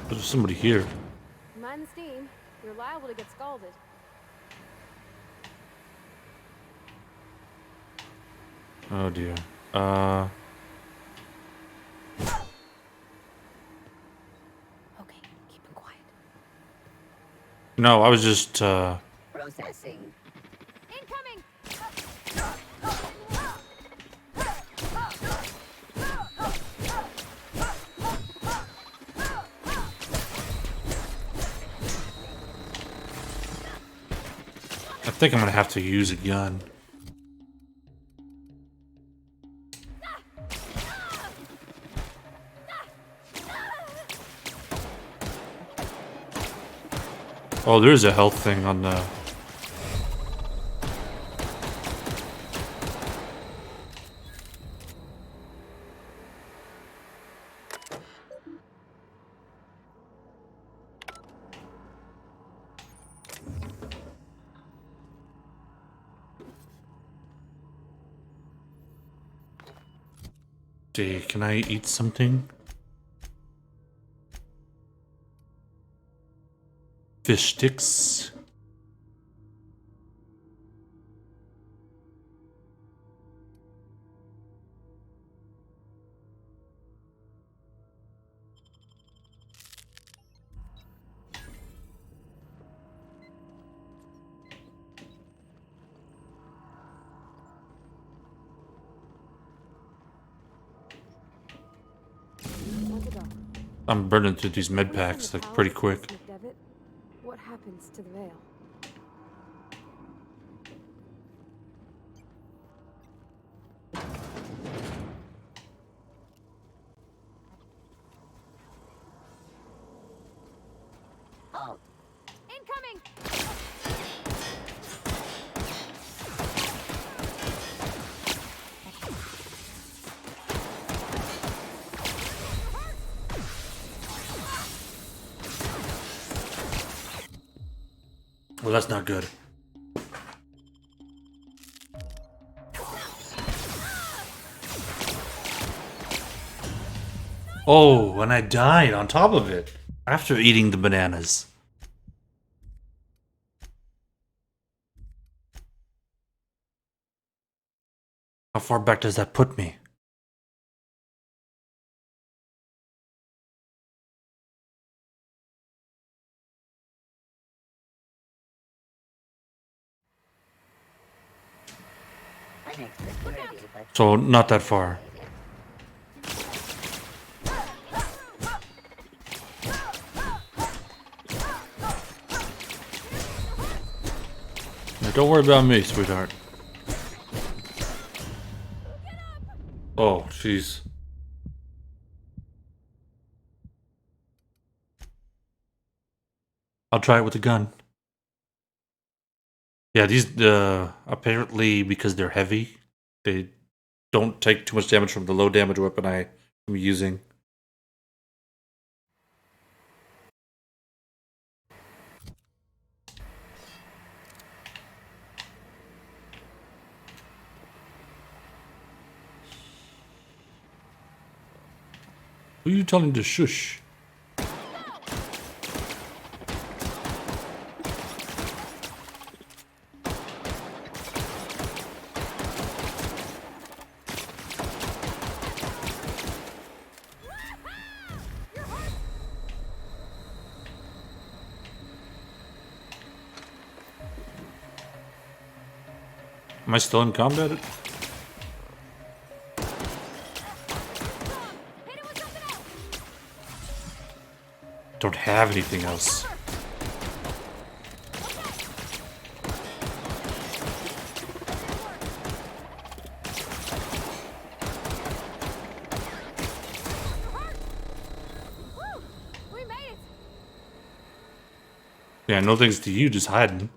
There's somebody here. Mind the steam. You're liable to get scalded. Oh dear. Okay, keep him quiet. No, I was just Processing. Incoming! I think I'm gonna have to use a gun. Oh, there's a health thing on the... Okay, can I eat something? Fish sticks. Want to go? I'm burning through these med packs like pretty quick. McDevitt, what happens to the veil? Halt. Incoming! Well, that's not good. Oh, and I died on top of it after eating the bananas. How far back does that put me? So, not that far. Now, don't worry about me, sweetheart. Oh, jeez. I'll try it with a gun. Yeah, these, apparently because they're heavy, they don't take too much damage from the low damage weapon I am using. Who are you telling to shush? Am I still in combat? Don't have anything else. We made it! Yeah, no thanks to you just hiding.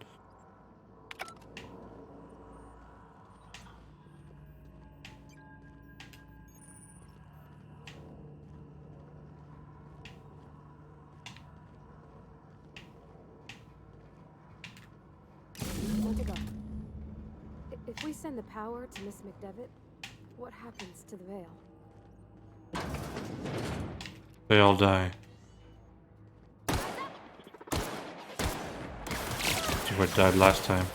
Want to go? If we send the power to Miss McDevitt, what happens to the veil? They all die. See what died last time.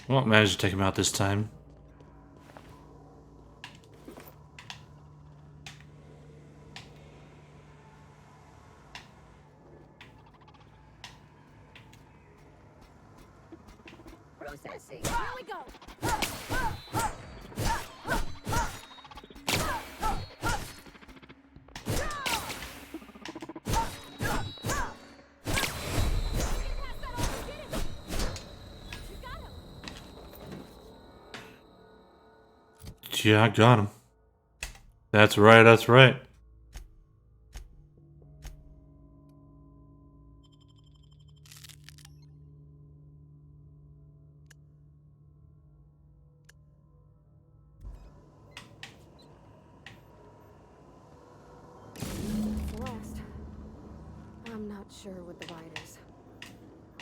Well, managed to take him out this time. Processing. Here we go! Yeah, I got him. That's right, that's right. The last. I'm not sure with the riders.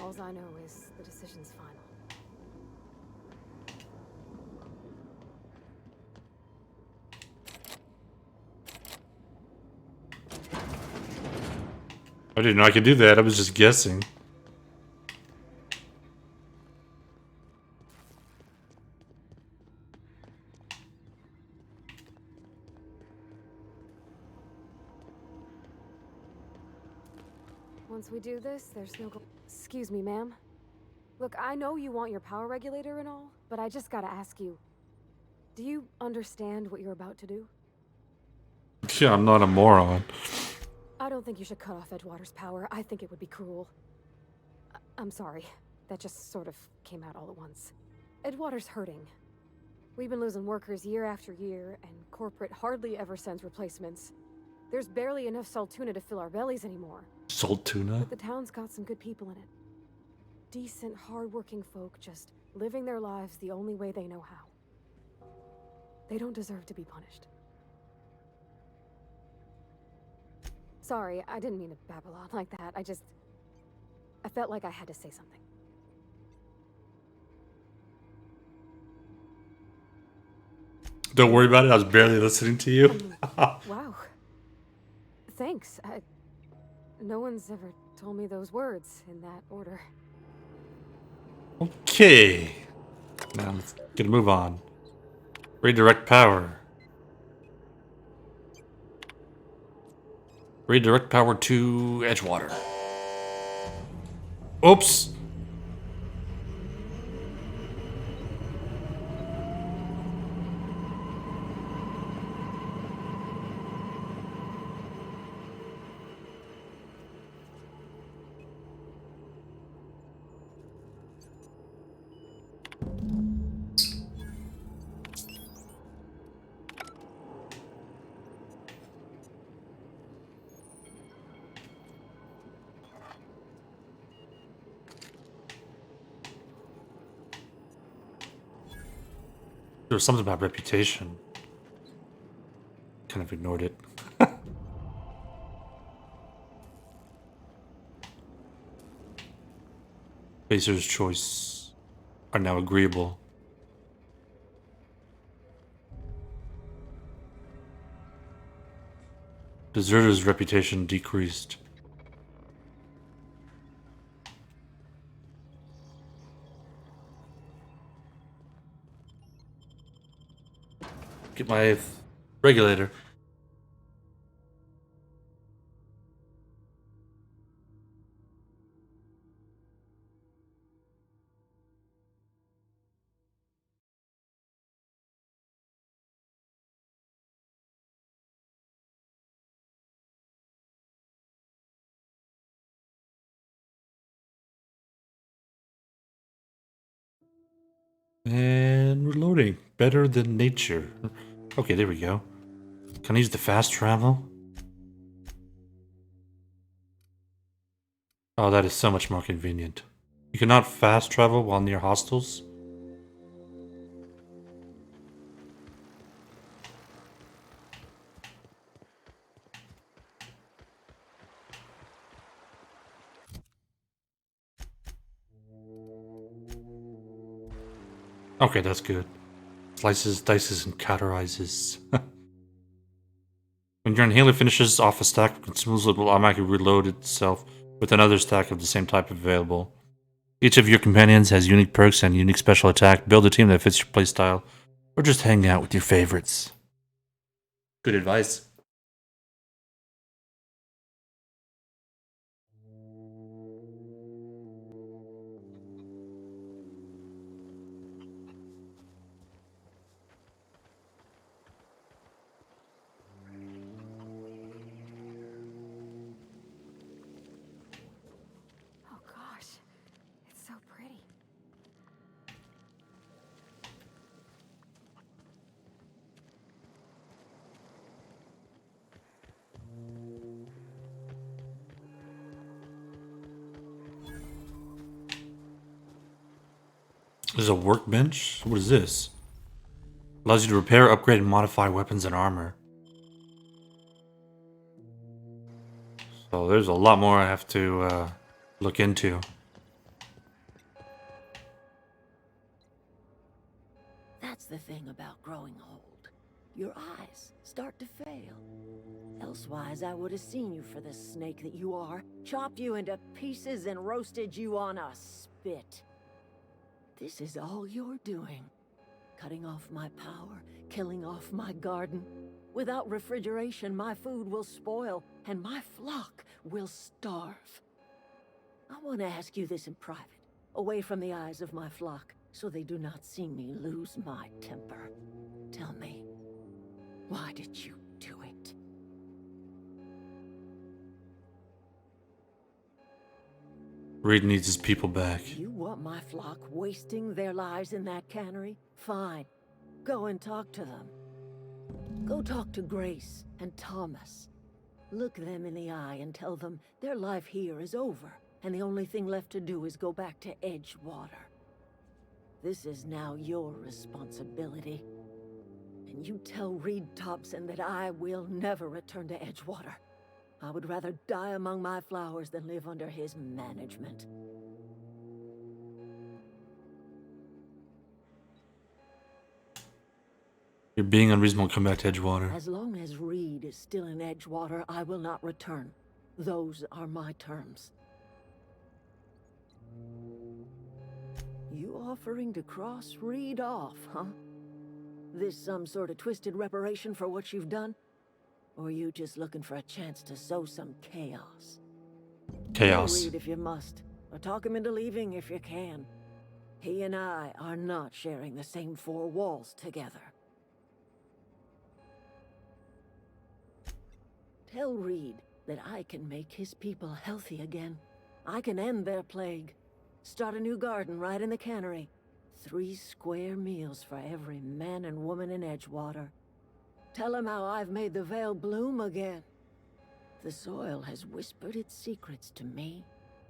Alls I know is the decision's final. I didn't know I could do that. I was just guessing. Once we do this, there's no go- Excuse me, ma'am. Look, I know you want your power regulator and all, but I just gotta ask you. Do you understand what you're about to do? Yeah, I'm not a moron. I don't think you should cut off Edgewater's power. I think it would be cruel. I'm sorry. That just sort of came out all at once. Edgewater's hurting. We've been losing workers year after year, and corporate hardly ever sends replacements. There's barely enough salt tuna to fill our bellies anymore. Salt tuna? But the town's got some good people in it. Decent, hard-working folk just living their lives the only way they know how. They don't deserve to be punished. Sorry, I didn't mean to babble on like that. I felt like I had to say something. Don't worry about it. I was barely listening to you. Wow. Thanks. No one's ever told me those words in that order. Okay. Now let's get a move on. Redirect power. Redirect power to Edgewater. Oops. There was something about reputation. Kind of ignored it. Spacer's choice are now agreeable. Deserter's reputation decreased. Get my regulator. And reloading. Better than nature. Okay, there we go. Can I use the fast travel? Oh, that is so much more convenient. You cannot fast travel while near hostiles? Okay, that's good. Slices, dices, and cauterizes. When your inhaler finishes off a stack of consumables, it will automatically reload itself with another stack of the same type available. Each of your companions has unique perks and unique special attack. Build a team that fits your playstyle, or just hang out with your favorites. Good advice. Oh gosh, it's so pretty. There's a workbench? What is this? Allows you to repair, upgrade, and modify weapons and armor. So there's a lot more I have to look into. That's the thing about growing old. Your eyes start to fail. Elsewise, I would have seen you for the snake that you are, chopped you into pieces and roasted you on a spit. This is all you're doing. Cutting off my power, killing off my garden. Without refrigeration, my food will spoil, and my flock will starve. I want to ask you this in private, away from the eyes of my flock, so they do not see me lose my temper. Tell me, why did you do it? Reed needs his people back. You want my flock wasting their lives in that cannery? Fine. Go and talk to them. Go talk to Grace and Thomas. Look them in the eye and tell them their life here is over, and the only thing left to do is go back to Edgewater. This is now your responsibility. And you tell Reed Thompson that I will never return to Edgewater. I would rather die among my flowers than live under his management. You're being unreasonable. Come back to Edgewater. As long as Reed is still in Edgewater, I will not return. Those are my terms. You offering to cross Reed off, huh? This some sort of twisted reparation for what you've done? Or you just looking for a chance to sow some chaos? Chaos. Tell Reed if you must, or talk him into leaving if you can. He and I are not sharing the same four walls together. Tell Reed that I can make his people healthy again. I can end their plague. Start a new garden right in the cannery. 3 square meals for every man and woman in Edgewater. Tell him how I've made the Vale bloom again. The soil has whispered its secrets to me,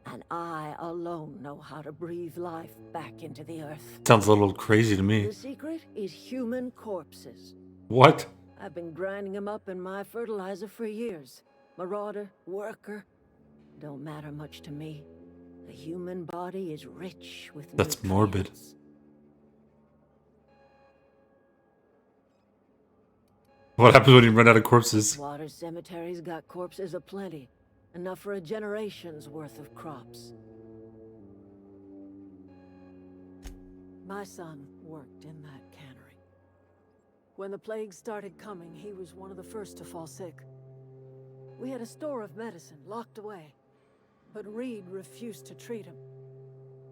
and I alone know how to breathe life back into the earth. Sounds a little crazy to me. The secret is human corpses. What? I've been grinding them up in my fertilizer for years. Marauder, worker, don't matter much to me. The human body is rich with That's morbid. nutrients. What happens when you run out of corpses? Water cemetery's got corpses aplenty. Enough for a generation's worth of crops. My son worked in that cannery. When the plague started coming, he was one of the first to fall sick. We had a store of medicine locked away, but Reed refused to treat him.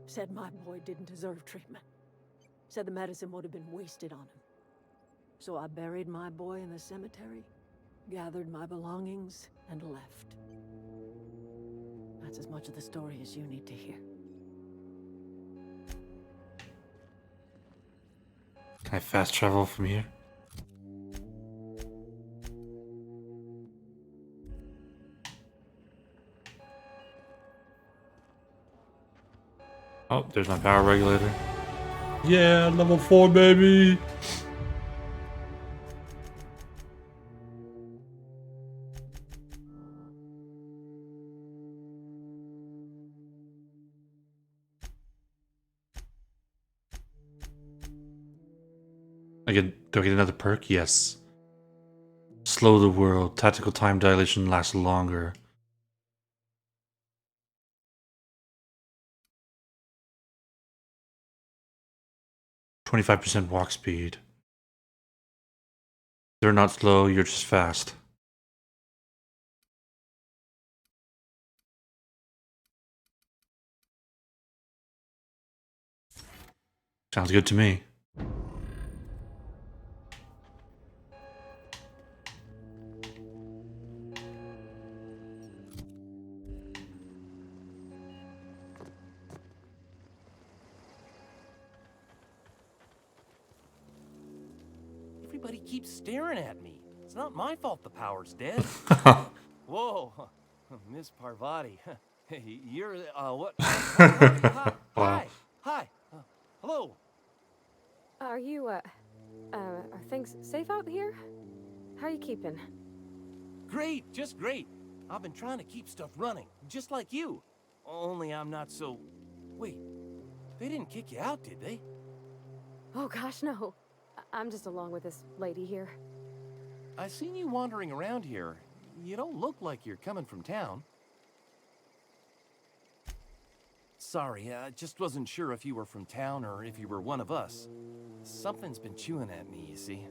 Said my boy didn't deserve treatment. Said the medicine would have been wasted on him. So I buried my boy in the cemetery, gathered my belongings, and left. That's as much of the story as you need to hear. Can I fast travel from here? Oh, there's my power regulator. Yeah, level 4, baby! Do I get another perk? Yes. Slow the world. Tactical time dilation lasts longer. %25% walk speed. They're not slow, you're just fast. Sounds good to me. Everybody keeps staring at me. It's not my fault the power's dead. Whoa, Miss Parvati. You're, what? Hi. Wow. Hi. Hello. Are you, are things safe out here? How are you keeping? Great, just great. I've been trying to keep stuff running, just like you. Only I'm not so... Wait, they didn't kick you out, did they? Oh gosh, no. I'm just along with this lady here. I seen you wandering around here. You don't look like you're coming from town. Sorry, I just wasn't sure if you were from town or if you were one of us. Something's been chewing at me, you see.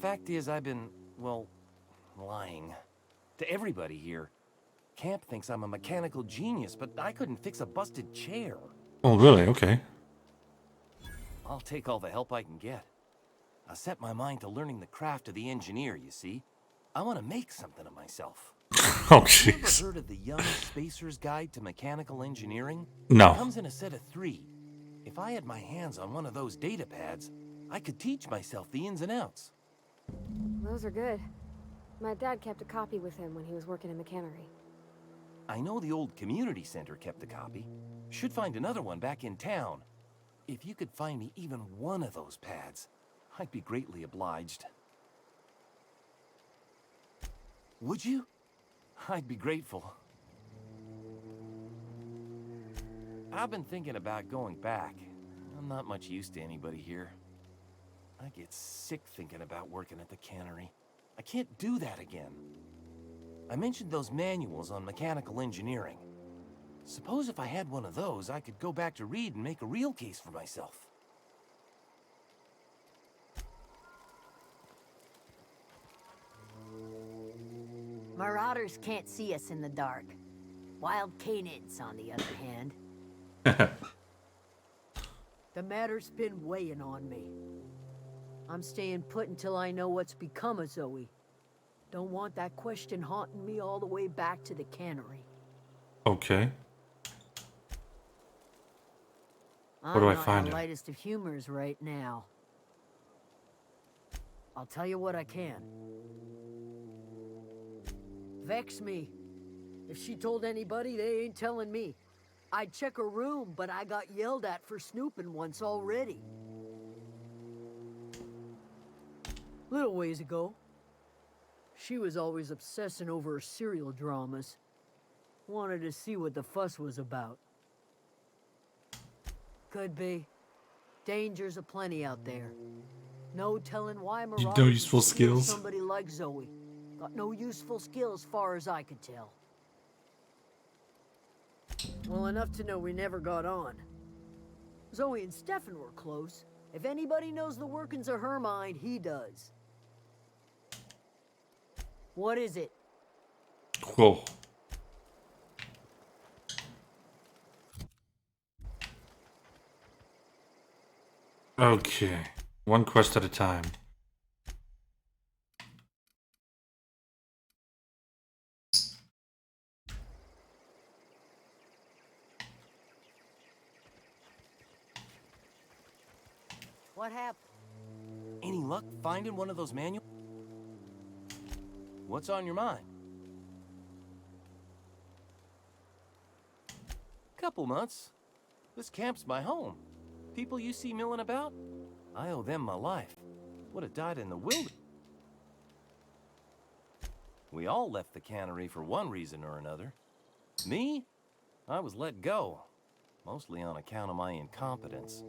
Fact is, I've been, well, lying. To everybody here. Camp thinks I'm a mechanical genius, but I couldn't fix a busted chair. Oh, really? Okay. I'll take all the help I can get. I set my mind to learning the craft of the engineer, you see. I want to make something of myself. Oh, jeez. Ever heard of the Young Spacer's Guide to Mechanical Engineering? No. It comes in a set of 3. If I had my hands on one of those data pads, I could teach myself the ins and outs. Those are good. My dad kept a copy with him when he was working in the cannery. I know the old community center kept a copy. Should find another one back in town. If you could find me even one of those pads, I'd be greatly obliged. Would you? I'd be grateful. I've been thinking about going back. I'm not much use to anybody here. I get sick thinking about working at the cannery. I can't do that again. I mentioned those manuals on mechanical engineering. Suppose if I had one of those, I could go back to read and make a real case for myself. Marauders can't see us in the dark. Wild canids, on the other hand. The matter's been weighing on me. I'm staying put until I know what's become of Zoe. Don't want that question haunting me all the way back to the cannery. Okay. I'm Where do I not find in the her? lightest of humors right now. I'll tell you what I can. Vex me. If she told anybody, they ain't telling me. I'd check her room, but I got yelled at for snooping once already. Little ways ago, she was always obsessing over her serial dramas. Wanted to see what the fuss was about. Could be. Dangers aplenty out there. No telling why Marauders No would useful steal skills. somebody like Zoe. Got no useful skills far as I could tell. Well, enough to know we never got on. Zoe and Stefan were close. If anybody knows the workings of her mind, he does. What is it? Cool. Okay. One quest at a time. What happened? Any luck finding one of those manuals? What's on your mind? Couple months. This camp's my home. People you see milling about, I owe them my life. Would have died in the wilderness. We all left the cannery for one reason or another. Me? I was let go. Mostly on account of my incompetence.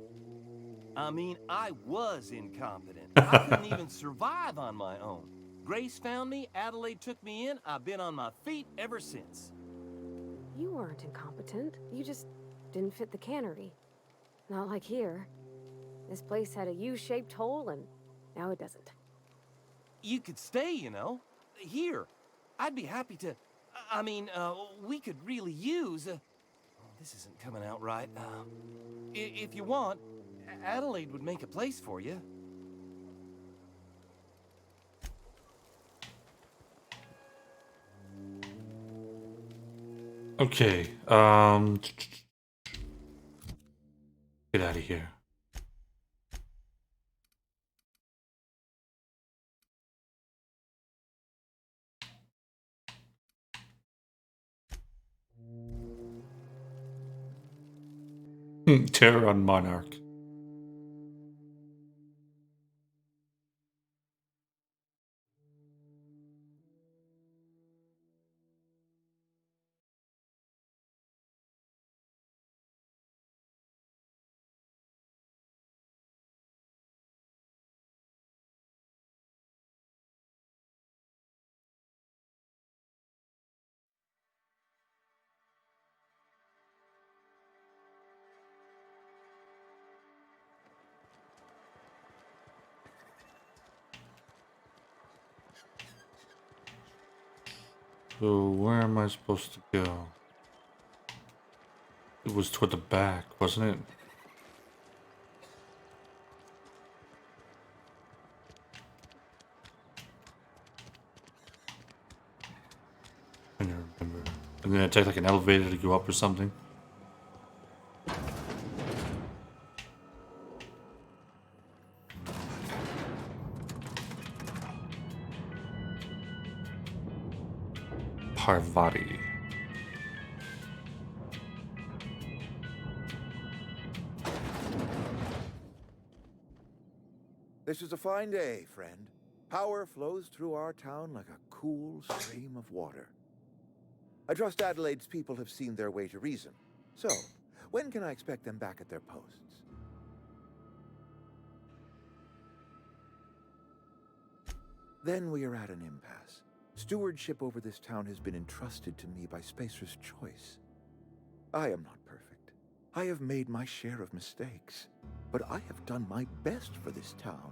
I mean, I was incompetent. I couldn't even survive on my own. Grace found me, Adelaide took me in, I've been on my feet ever since. You weren't incompetent. You just didn't fit the cannery. Not like here. This place had a U-shaped hole, and now it doesn't. You could stay, you know. Here. I'd be happy to... we could really use... this isn't coming out right. If you want, Adelaide would make a place for you. Okay. Get out of here. Terror on Monarch. So where am I supposed to go? It was toward the back, wasn't it? I don't remember. And then it take like an elevator to go up or something. Parvati. This is a fine day, friend. Power flows through our town like a cool stream of water. I trust Adelaide's people have seen their way to reason. So, when can I expect them back at their posts? Then we are at an impasse. Stewardship over this town has been entrusted to me by Spacer's Choice. I am not perfect. I have made my share of mistakes, but I have done my best for this town.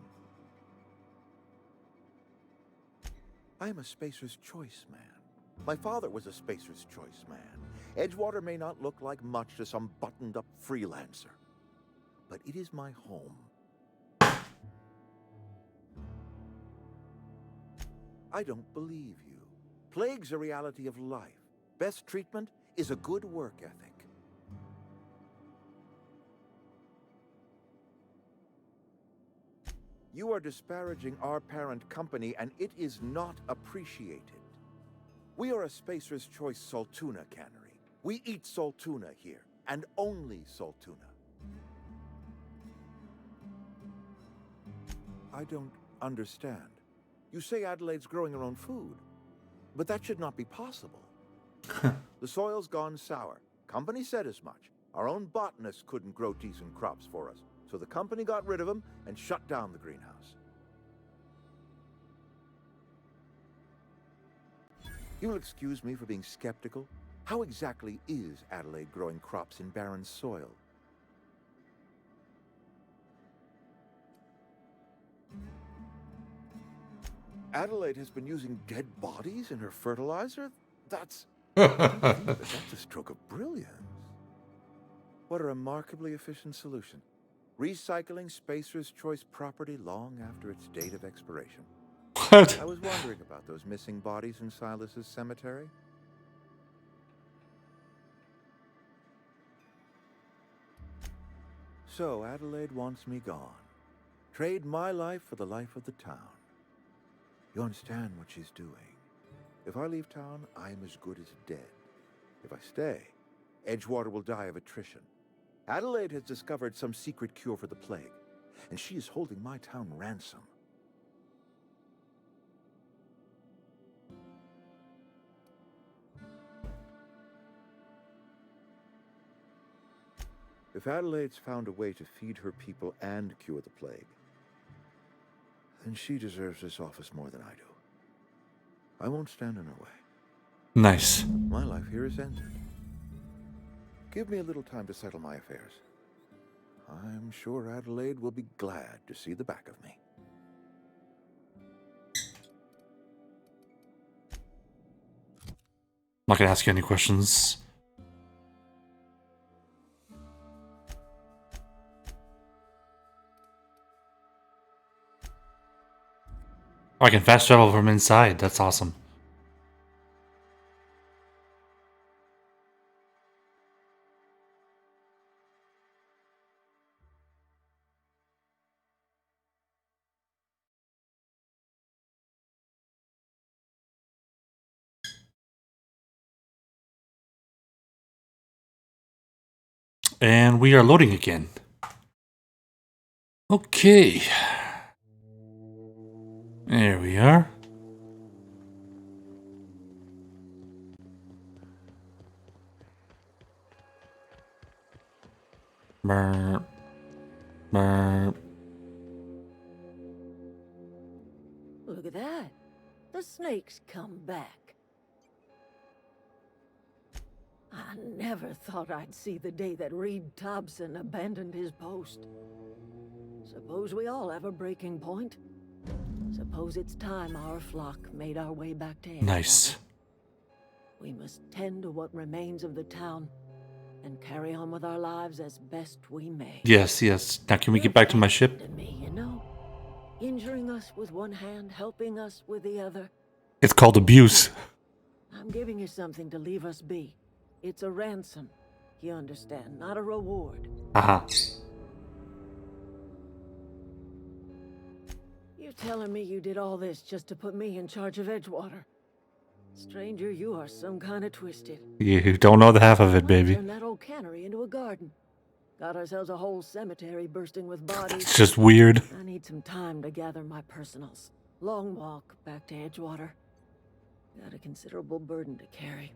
I am a Spacer's Choice man. My father was a Spacer's Choice man. Edgewater may not look like much to some buttoned-up freelancer, but it is my home. I don't believe you. Plague's a reality of life. Best treatment is a good work ethic. You are disparaging our parent company, and it is not appreciated. We are a Spacer's Choice Saltuna cannery. We eat Saltuna here, and only Saltuna. I don't understand. You say Adelaide's growing her own food, but that should not be possible. The soil's gone sour. Company said as much. Our own botanist couldn't grow decent crops for us, so the company got rid of him and shut down the greenhouse. You'll excuse me for being skeptical. How exactly is Adelaide growing crops in barren soil? Adelaide has been using dead bodies in her fertilizer? That's... that's a stroke of brilliance. What a remarkably efficient solution. Recycling Spacer's Choice property long after its date of expiration. What? I was wondering about those missing bodies in Silas's cemetery. So Adelaide wants me gone. Trade my life for the life of the town. You understand what she's doing. If I leave town, I am as good as dead. If I stay, Edgewater will die of attrition. Adelaide has discovered some secret cure for the plague, and she is holding my town ransom. If Adelaide's found a way to feed her people and cure the plague, then she deserves this office more than I do. I won't stand in her way. Nice. My life here is ended. Give me a little time to settle my affairs. I'm sure Adelaide will be glad to see the back of me. I'm not gonna ask you any questions. Oh, I can fast travel from inside. That's awesome. And we are loading again. Okay. There we are. Burp. Burp. Look at that. The snake's come back. I never thought I'd see the day that Reed Thompson abandoned his post. Suppose we all have a breaking point. Suppose it's time our flock made our way back to Edgewater. Nice. We must tend to what remains of the town and carry on with our lives as best we may. Yes, yes. Now can we get back to my ship? To me, you know, injuring us with one hand, helping us with the other. It's called abuse. I'm giving you something to leave us be. It's a ransom. You understand, not a reward. Uh-huh. You're telling me you did all this just to put me in charge of Edgewater? Stranger, you are some kind of twisted. You don't know the half of it, baby. Turn that old cannery into a garden. Got ourselves a whole cemetery bursting with bodies. It's just weird. I need some time to gather my personals. Long walk back to Edgewater. Got a considerable burden to carry.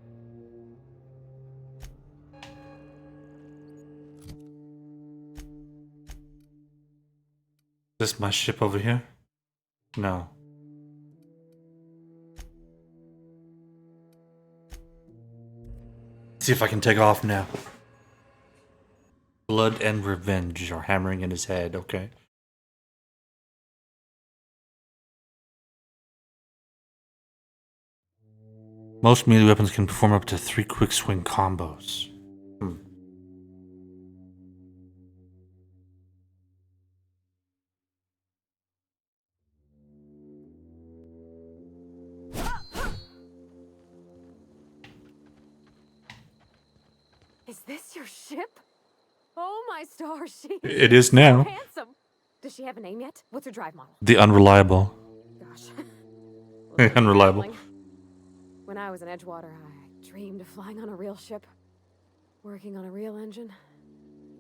Is this my ship over here? No. See if I can take off now. Blood and revenge are hammering in his head, okay. Most melee weapons can perform up to 3 quick swing combos. Is this your ship? Oh my stars, she It is now. so handsome. Does she have a name yet? What's her drive model? The Unreliable. Gosh. Unreliable. When I was in Edgewater, I dreamed of flying on a real ship, working on a real engine,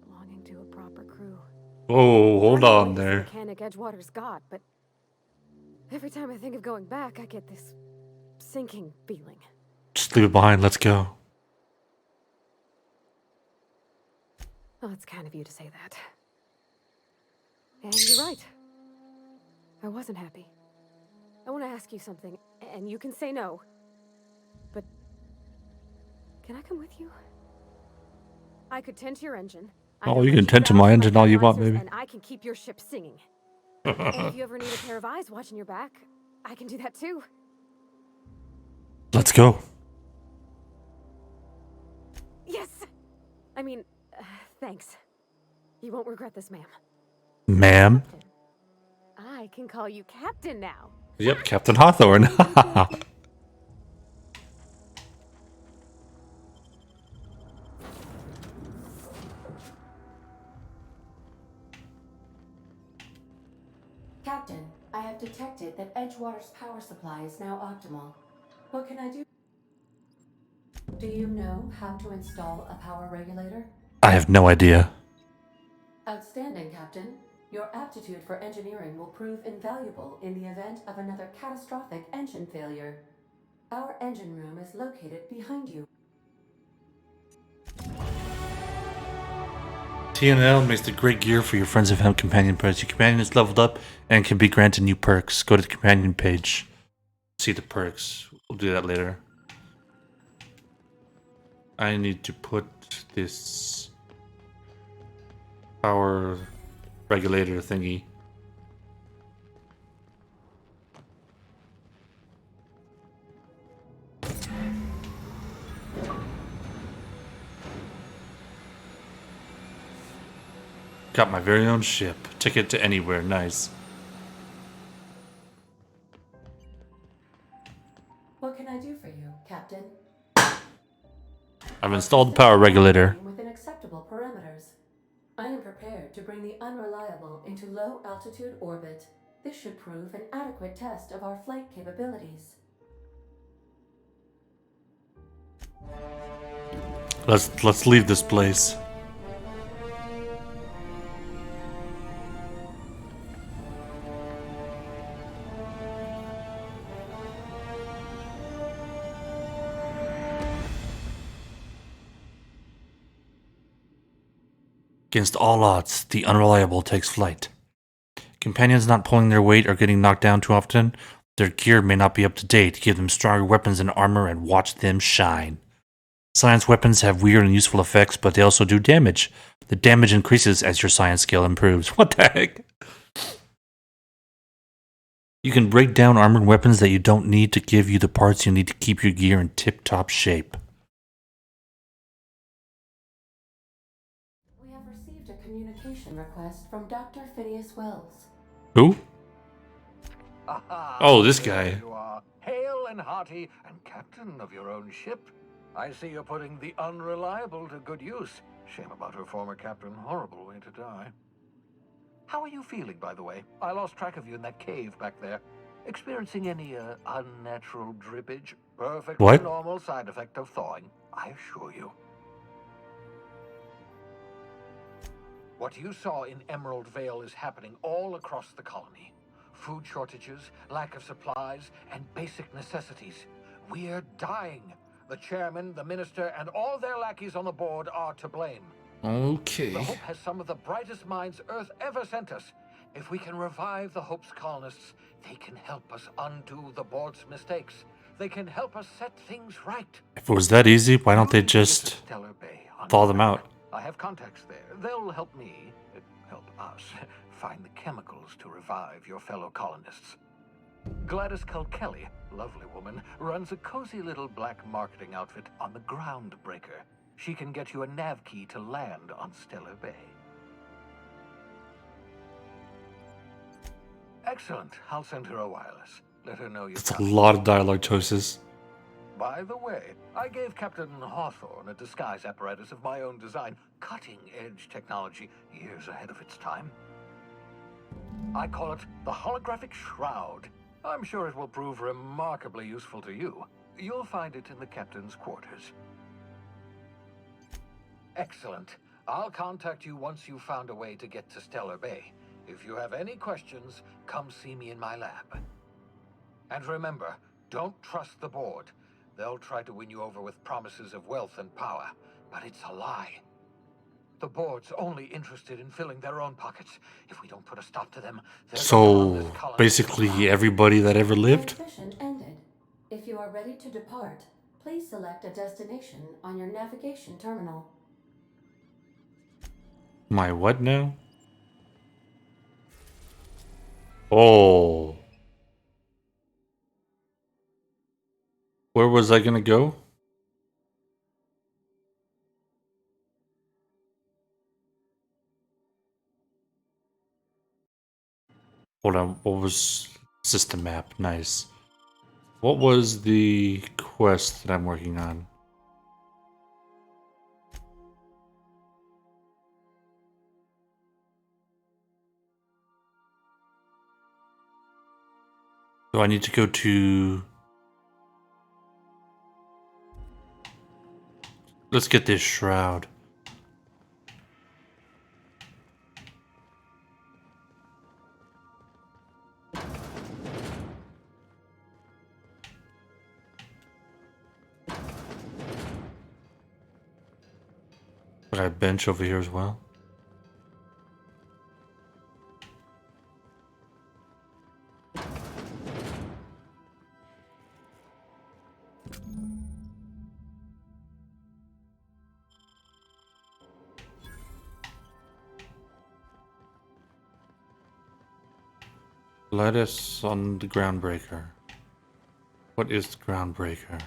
belonging to a proper crew. Oh, hold on The there. mechanic Edgewater's got, but every time I think of going back, I get this sinking feeling. Just leave it behind, let's go. Well, it's kind of you to say that. And you're right. I wasn't happy. I want to ask you something, and you can say no. But can I come with you? I could tend to your engine. Oh, you can tend to my engine all you want, baby. And I can keep your ship singing. And if you ever need a pair of eyes watching your back, I can do that too. Let's go. Yes! I mean, thanks. You won't regret this, ma'am. Ma'am? I can call you Captain now. Yep, Captain Hawthorne. Captain, I have detected that Edgewater's power supply is now optimal. What can I do? Do you know how to install a power regulator? I have no idea. Outstanding, Captain. Your aptitude for engineering will prove invaluable in the event of another catastrophic engine failure. Our engine room is located behind you. TNL makes the great gear for your Friends of Hemp companion pets. Your companion is leveled up and can be granted new perks. Go to the companion page. See the perks. We'll do that later. I need to put this power regulator thingy. Got my very own ship. Ticket to anywhere. Nice. What can I do for you, Captain? I've installed the power regulator. Within acceptable parameters. I am prepared to bring the Unreliable into low altitude orbit. This should prove an adequate test of our flight capabilities. Let's leave this place. Against all odds, the Unreliable takes flight. Companions not pulling their weight or getting knocked down too often, their gear may not be up to date. Give them stronger weapons and armor and watch them shine. Science weapons have weird and useful effects, but they also do damage. The damage increases as your science skill improves. What the heck? You can break down armored weapons that you don't need to give you the parts you need to keep your gear in tip-top shape. We have received a communication request from Dr. Phineas Wells. Who? Aha, Oh, this there guy. you are, hale and hearty, and captain of your own ship. I see you're putting the unreliable to good use. Shame about her former captain. Horrible way to die. How are you feeling, by the way? I lost track of you in that cave back there. Experiencing any unnatural drippage? Perfectly What? normal side effect of thawing, I assure you. What you saw in Emerald Vale is happening all across the colony. Food shortages, lack of supplies, and basic necessities. We're dying. The chairman, the minister, and all their lackeys on the board are to blame. Okay. The Hope has some of the brightest minds Earth ever sent us. If we can revive the Hope's colonists, they can help us undo the board's mistakes. They can help us set things right. If it was that easy, why don't they just Stellar Bay on thaw your them back. out? I have contacts there. They'll help me, help us, find the chemicals to revive your fellow colonists. Gladys Kilkelly, lovely woman, runs a cozy little black marketing outfit on the Groundbreaker. She can get you a nav key to land on Stellar Bay. Excellent. I'll send her a wireless. Let her know you've That's a come. lot of dialogue choices. By the way, I gave Captain Hawthorne a disguise apparatus of my own design, cutting-edge technology, years ahead of its time. I call it the Holographic Shroud. I'm sure it will prove remarkably useful to you. You'll find it in the captain's quarters. Excellent. I'll contact you once you've found a way to get to Stellar Bay. If you have any questions, come see me in my lab. And remember, don't trust the board. They'll try to win you over with promises of wealth and power, but it's a lie. The board's only interested in filling their own pockets. If we don't put a stop to them, they're gonna run this So, colony. basically everybody that ever lived? Transmission ended. If you are ready to depart, please select a destination on your navigation terminal. My what now? Oh. Where was I gonna go? Hold on, what was system map? Nice. What was the quest that I'm working on? Do I need to go to... Let's get this shroud. I got a bench over here as well. Lettuce on the Groundbreaker. What is the Groundbreaker?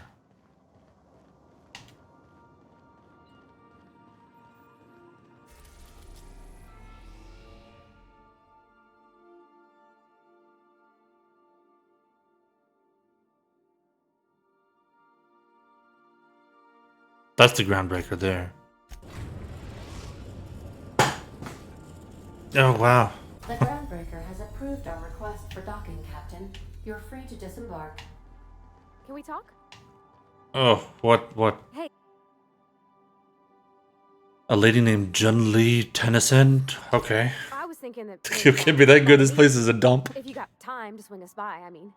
That's the Groundbreaker there. Oh, wow. The Groundbreaker has approved our request for docking, Captain. You're free to disembark. Can we talk? Oh, what? Hey. A lady named Jun Lee Tennyson? Okay. I was thinking that You can't be that good. This place is a dump. if you got time to swing us by, I mean.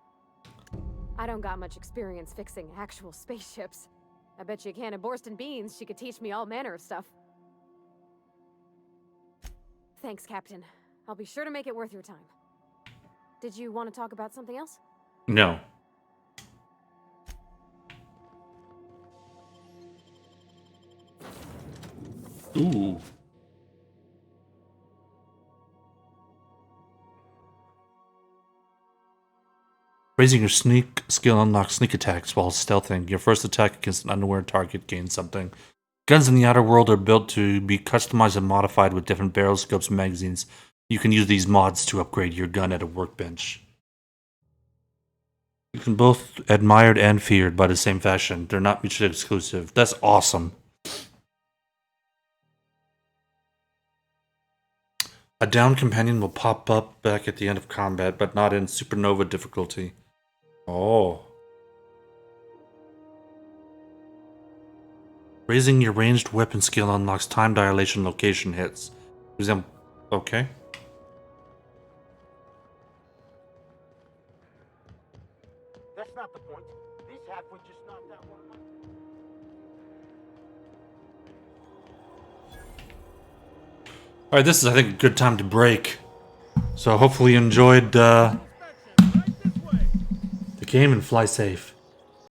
I don't got much experience fixing actual spaceships. I bet you a can of Borston beans she could teach me all manner of stuff. Thanks, Captain. I'll be sure to make it worth your time. Did you want to talk about something else? No. Ooh. Raising your sneak skill unlocks sneak attacks while stealthing. Your first attack against an unaware target gains something. Guns in the outer world are built to be customized and modified with different barrel scopes and magazines. You can use these mods to upgrade your gun at a workbench. You can both admired and feared by the same fashion. They're not mutually exclusive. That's awesome. A downed companion will pop up back at the end of combat, but not in Supernova difficulty. Oh. Raising your ranged weapon skill unlocks time dilation location hits. Okay. That's not the point. This half would just knock that one. Alright, this is, I think, a good time to break. So hopefully you enjoyed the game and fly safe.